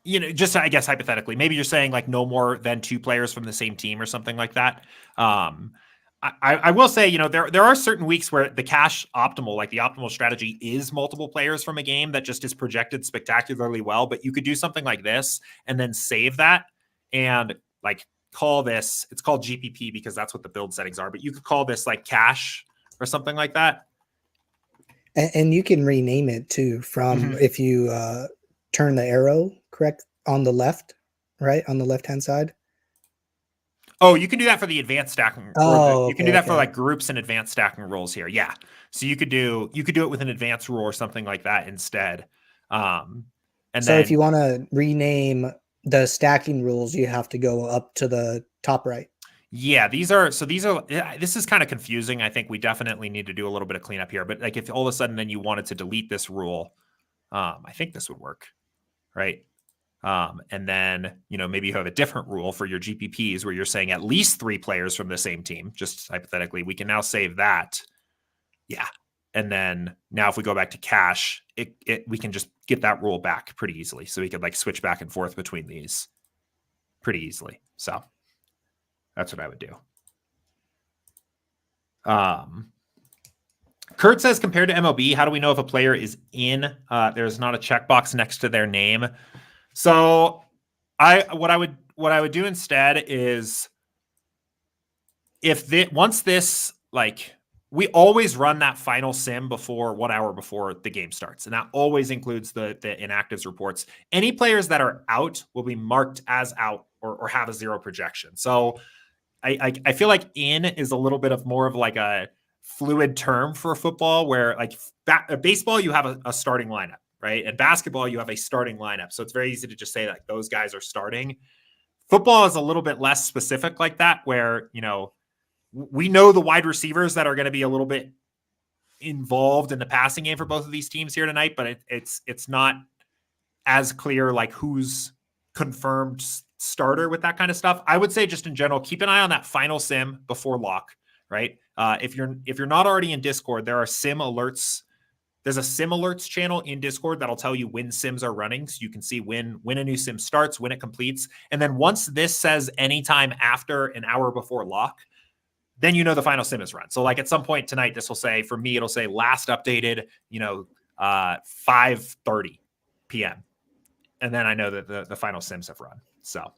just I guess hypothetically, maybe you're saying like no more than 2 players from the same team or something like that. I will say, there are certain weeks where the cash optimal, like the optimal strategy is multiple players from a game that just is projected spectacularly well. But you could do something like this and then save that and like call this, it's called GPP because that's what the build settings are. But you could call this like cash or something like that.
And you can rename it too from if you turn the arrow correct on the left, right? On the left-hand side.
Oh, you can do that for the advanced stacking.
Oh,
you can do that for like groups and advanced stacking rules here. Yeah. So you could do it with an advanced rule or something like that instead. And
so
then
if you want to rename the stacking rules, you have to go up to the top right.
Yeah, this is kind of confusing. I think we definitely need to do a little bit of cleanup here. But like if all of a sudden then you wanted to delete this rule, I think this would work, right? And then, maybe you have a different rule for your GPPs where you're saying at least 3 players from the same team, just hypothetically. We can now save that. Yeah. And then now if we go back to cash, we can just get that rule back pretty easily. So we could like switch back and forth between these pretty easily. So that's what I would do. Kurt says, compared to MLB, how do we know if a player is in? There's not a checkbox next to their name. So what I would do instead is once this, like, we always run that final sim before 1 hour before the game starts. And that always includes the inactives reports. Any players that are out will be marked as out or have a 0 projection. So I feel like in is a little bit of more of like a fluid term for football, where like baseball, you have a starting lineup, right? And basketball, you have a starting lineup. So it's very easy to just say like those guys are starting. Football is a little bit less specific like that, where, we know the wide receivers that are going to be a little bit involved in the passing game for both of these teams here tonight, but it's not as clear like who's confirmed starter with that kind of stuff. I would say just in general, keep an eye on that final sim before lock, right? If you're not already in Discord, there are sim alerts. There's a sim alerts channel in Discord that'll tell you when sims are running, so you can see when a new sim starts, when it completes. And then once this says anytime after an hour before lock, then the final sim is run. So like at some point tonight, this will say, for me, it'll say last updated, 5:30 p.m. And then I know that the final sims have run. So,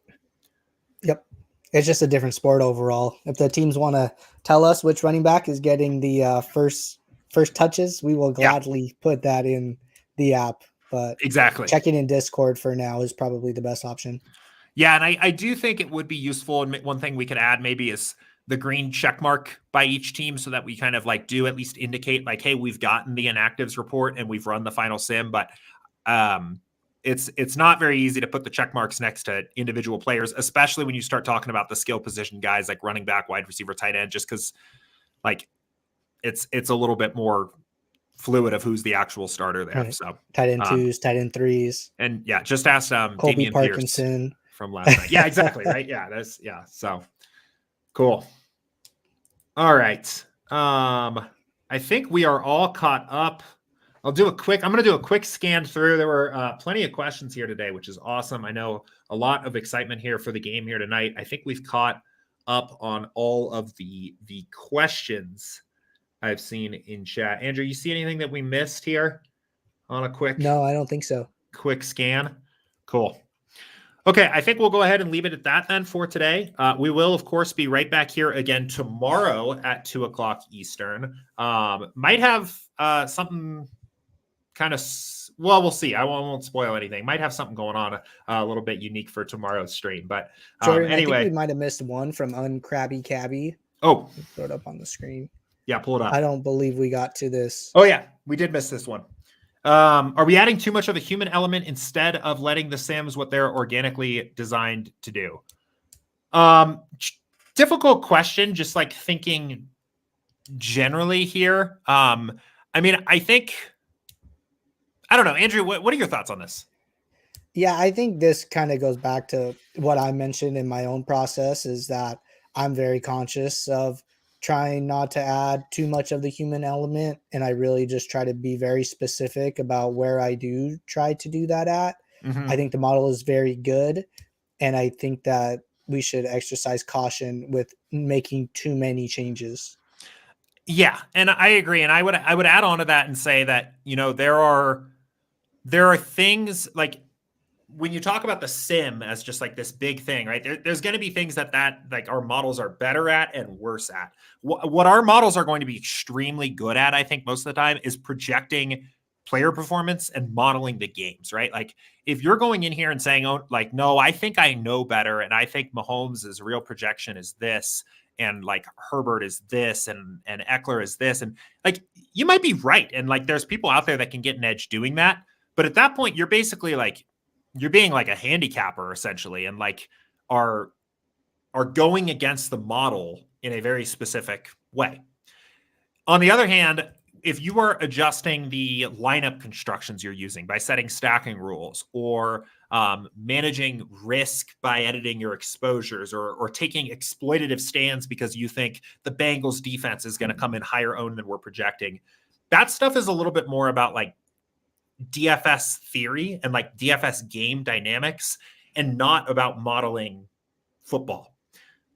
yep. It's just a different sport overall. If the teams want to tell us which running back is getting the first touches, we will gladly put that in the app. But
exactly,
checking in Discord for now is probably the best option.
Yeah, and I do think it would be useful. And one thing we could add maybe is the green check mark by each team, so that we kind of like do at least indicate like, hey, we've gotten the inactives report and we've run the final sim. But it's not very easy to put the check marks next to individual players, especially when you start talking about the skill position guys like running back, wide receiver, tight end, just because like it's a little bit more fluid of who's the actual starter there. Right. So
tight end twos, tight end threes.
And yeah, just ask
Colby
Damian
Parkinson
Pierce from last night. Yeah, exactly. Right. Yeah. So cool. All right. I think we are all caught up. I'm going to do a quick scan through. There were plenty of questions here today, which is awesome. I know a lot of excitement here for the game here tonight. I think we've caught up on all of the questions I've seen in chat. Andrew, you see anything that we missed here on a quick?
No, I don't think so.
Quick scan. Cool. Okay, I think we'll go ahead and leave it at that then for today. We will, of course, be right back here again tomorrow at 2:00 Eastern. Might have something kind of, well, we'll see. I won't spoil anything. Might have something going on a little bit unique for tomorrow's stream. But
Jordan,
anyway.
I think we might have missed one from Uncrabby Cabby.
Oh.
Throw it up on the screen.
Yeah, pull it up.
I don't believe we got to this.
Oh, yeah. We did miss this one. Are we adding too much of a human element instead of letting the sims what they're organically designed to do? Difficult question, just like thinking generally here. I mean, I don't know. Andrew, what are your thoughts on this?
Yeah, I think this kind of goes back to what I mentioned in my own process, is that I'm very conscious of trying not to add too much of the human element. And I really just try to be very specific about where I do try to do that at. Mm-hmm. I think the model is very good. And I think that we should exercise caution with making too many changes.
Yeah. And I agree. And I would add on to that and say that, there are things like, when you talk about the sim as just like this big thing, right? There's going to be things that like our models are better at and worse at. What our models are going to be extremely good at, I think most of the time, is projecting player performance and modeling the games, right? Like if you're going in here and saying, oh, like, no, I think I know better. And I think Mahomes' real projection is this. And like Herbert is this and Eckler is this. And like, you might be right. And like, there's people out there that can get an edge doing that. But at that point, you're basically like, you're being like a handicapper essentially, and like are going against the model in a very specific way. On the other hand, if you are adjusting the lineup constructions you're using by setting stacking rules or managing risk by editing your exposures or taking exploitative stands because you think the Bengals defense is going to come in higher owned than we're projecting, that stuff is a little bit more about like DFS theory and like DFS game dynamics and not about modeling football.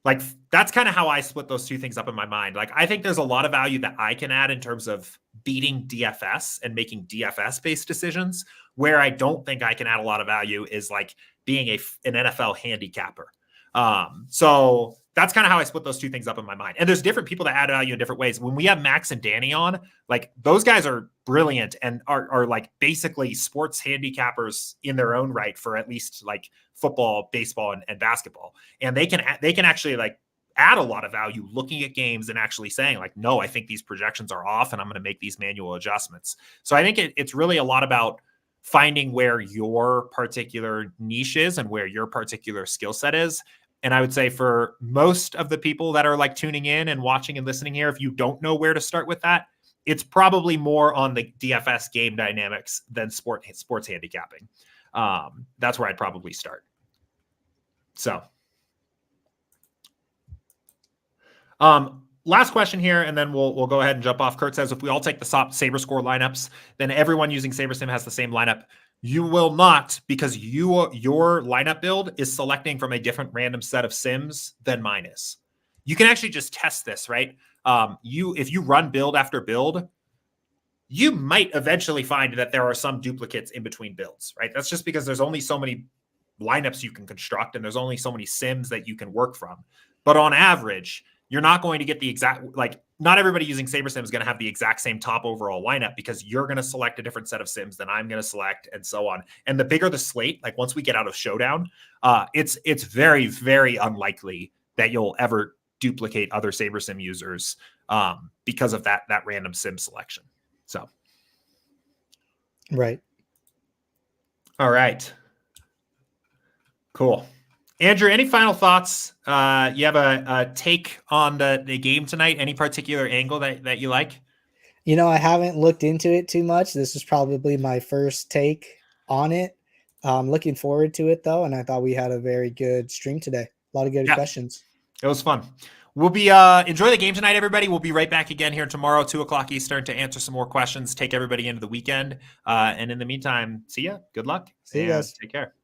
Like that's kind of how I split those two things up in my mind. Like I think there's a lot of value that I can add in terms of beating DFS and making DFS based decisions. Where I don't think I can add a lot of value is like being an NFL handicapper. So that's kind of how I split those two things up in my mind. And there's different people that add value in different ways. When we have Max and Danny on, like those guys are brilliant and are like basically sports handicappers in their own right for at least like football, baseball, and basketball. And they can actually like add a lot of value looking at games and actually saying like, no, I think these projections are off and I'm going to make these manual adjustments. So I think it's really a lot about finding where your particular niche is and where your particular skill set is. And I would say for most of the people that are like tuning in and watching and listening here, if you don't know where to start with that, it's probably more on the DFS game dynamics than sports handicapping. That's where I'd probably start. So, last question here, and then we'll go ahead and jump off. Kurt says, if we all take the Saber score lineups, then everyone using SaberSim has the same lineup. You will not, because your lineup build is selecting from a different random set of sims than mine is. You can actually just test this, right? If you run build after build, you might eventually find that there are some duplicates in between builds, right? That's just because there's only so many lineups you can construct and there's only so many sims that you can work from. But on average, you're not going to get the exact, like, not everybody using SaberSim is going to have the exact same top overall lineup, because you're going to select a different set of sims than I'm going to select, and so on. And the bigger the slate, like once we get out of Showdown, it's very, very unlikely that you'll ever duplicate other SaberSim users because of that random sim selection. So,
right.
All right. Cool. Andrew, any final thoughts? You have a take on the game tonight? Any particular angle that you like?
You know, I haven't looked into it too much. This is probably my first take on it. I'm looking forward to it, though, and I thought we had a very good stream today. A lot of good questions.
It was fun. We'll be enjoy the game tonight, everybody. We'll be right back again here tomorrow, 2:00 Eastern, to answer some more questions, take everybody into the weekend. And in the meantime, see ya. Good luck.
See you guys.
Take care.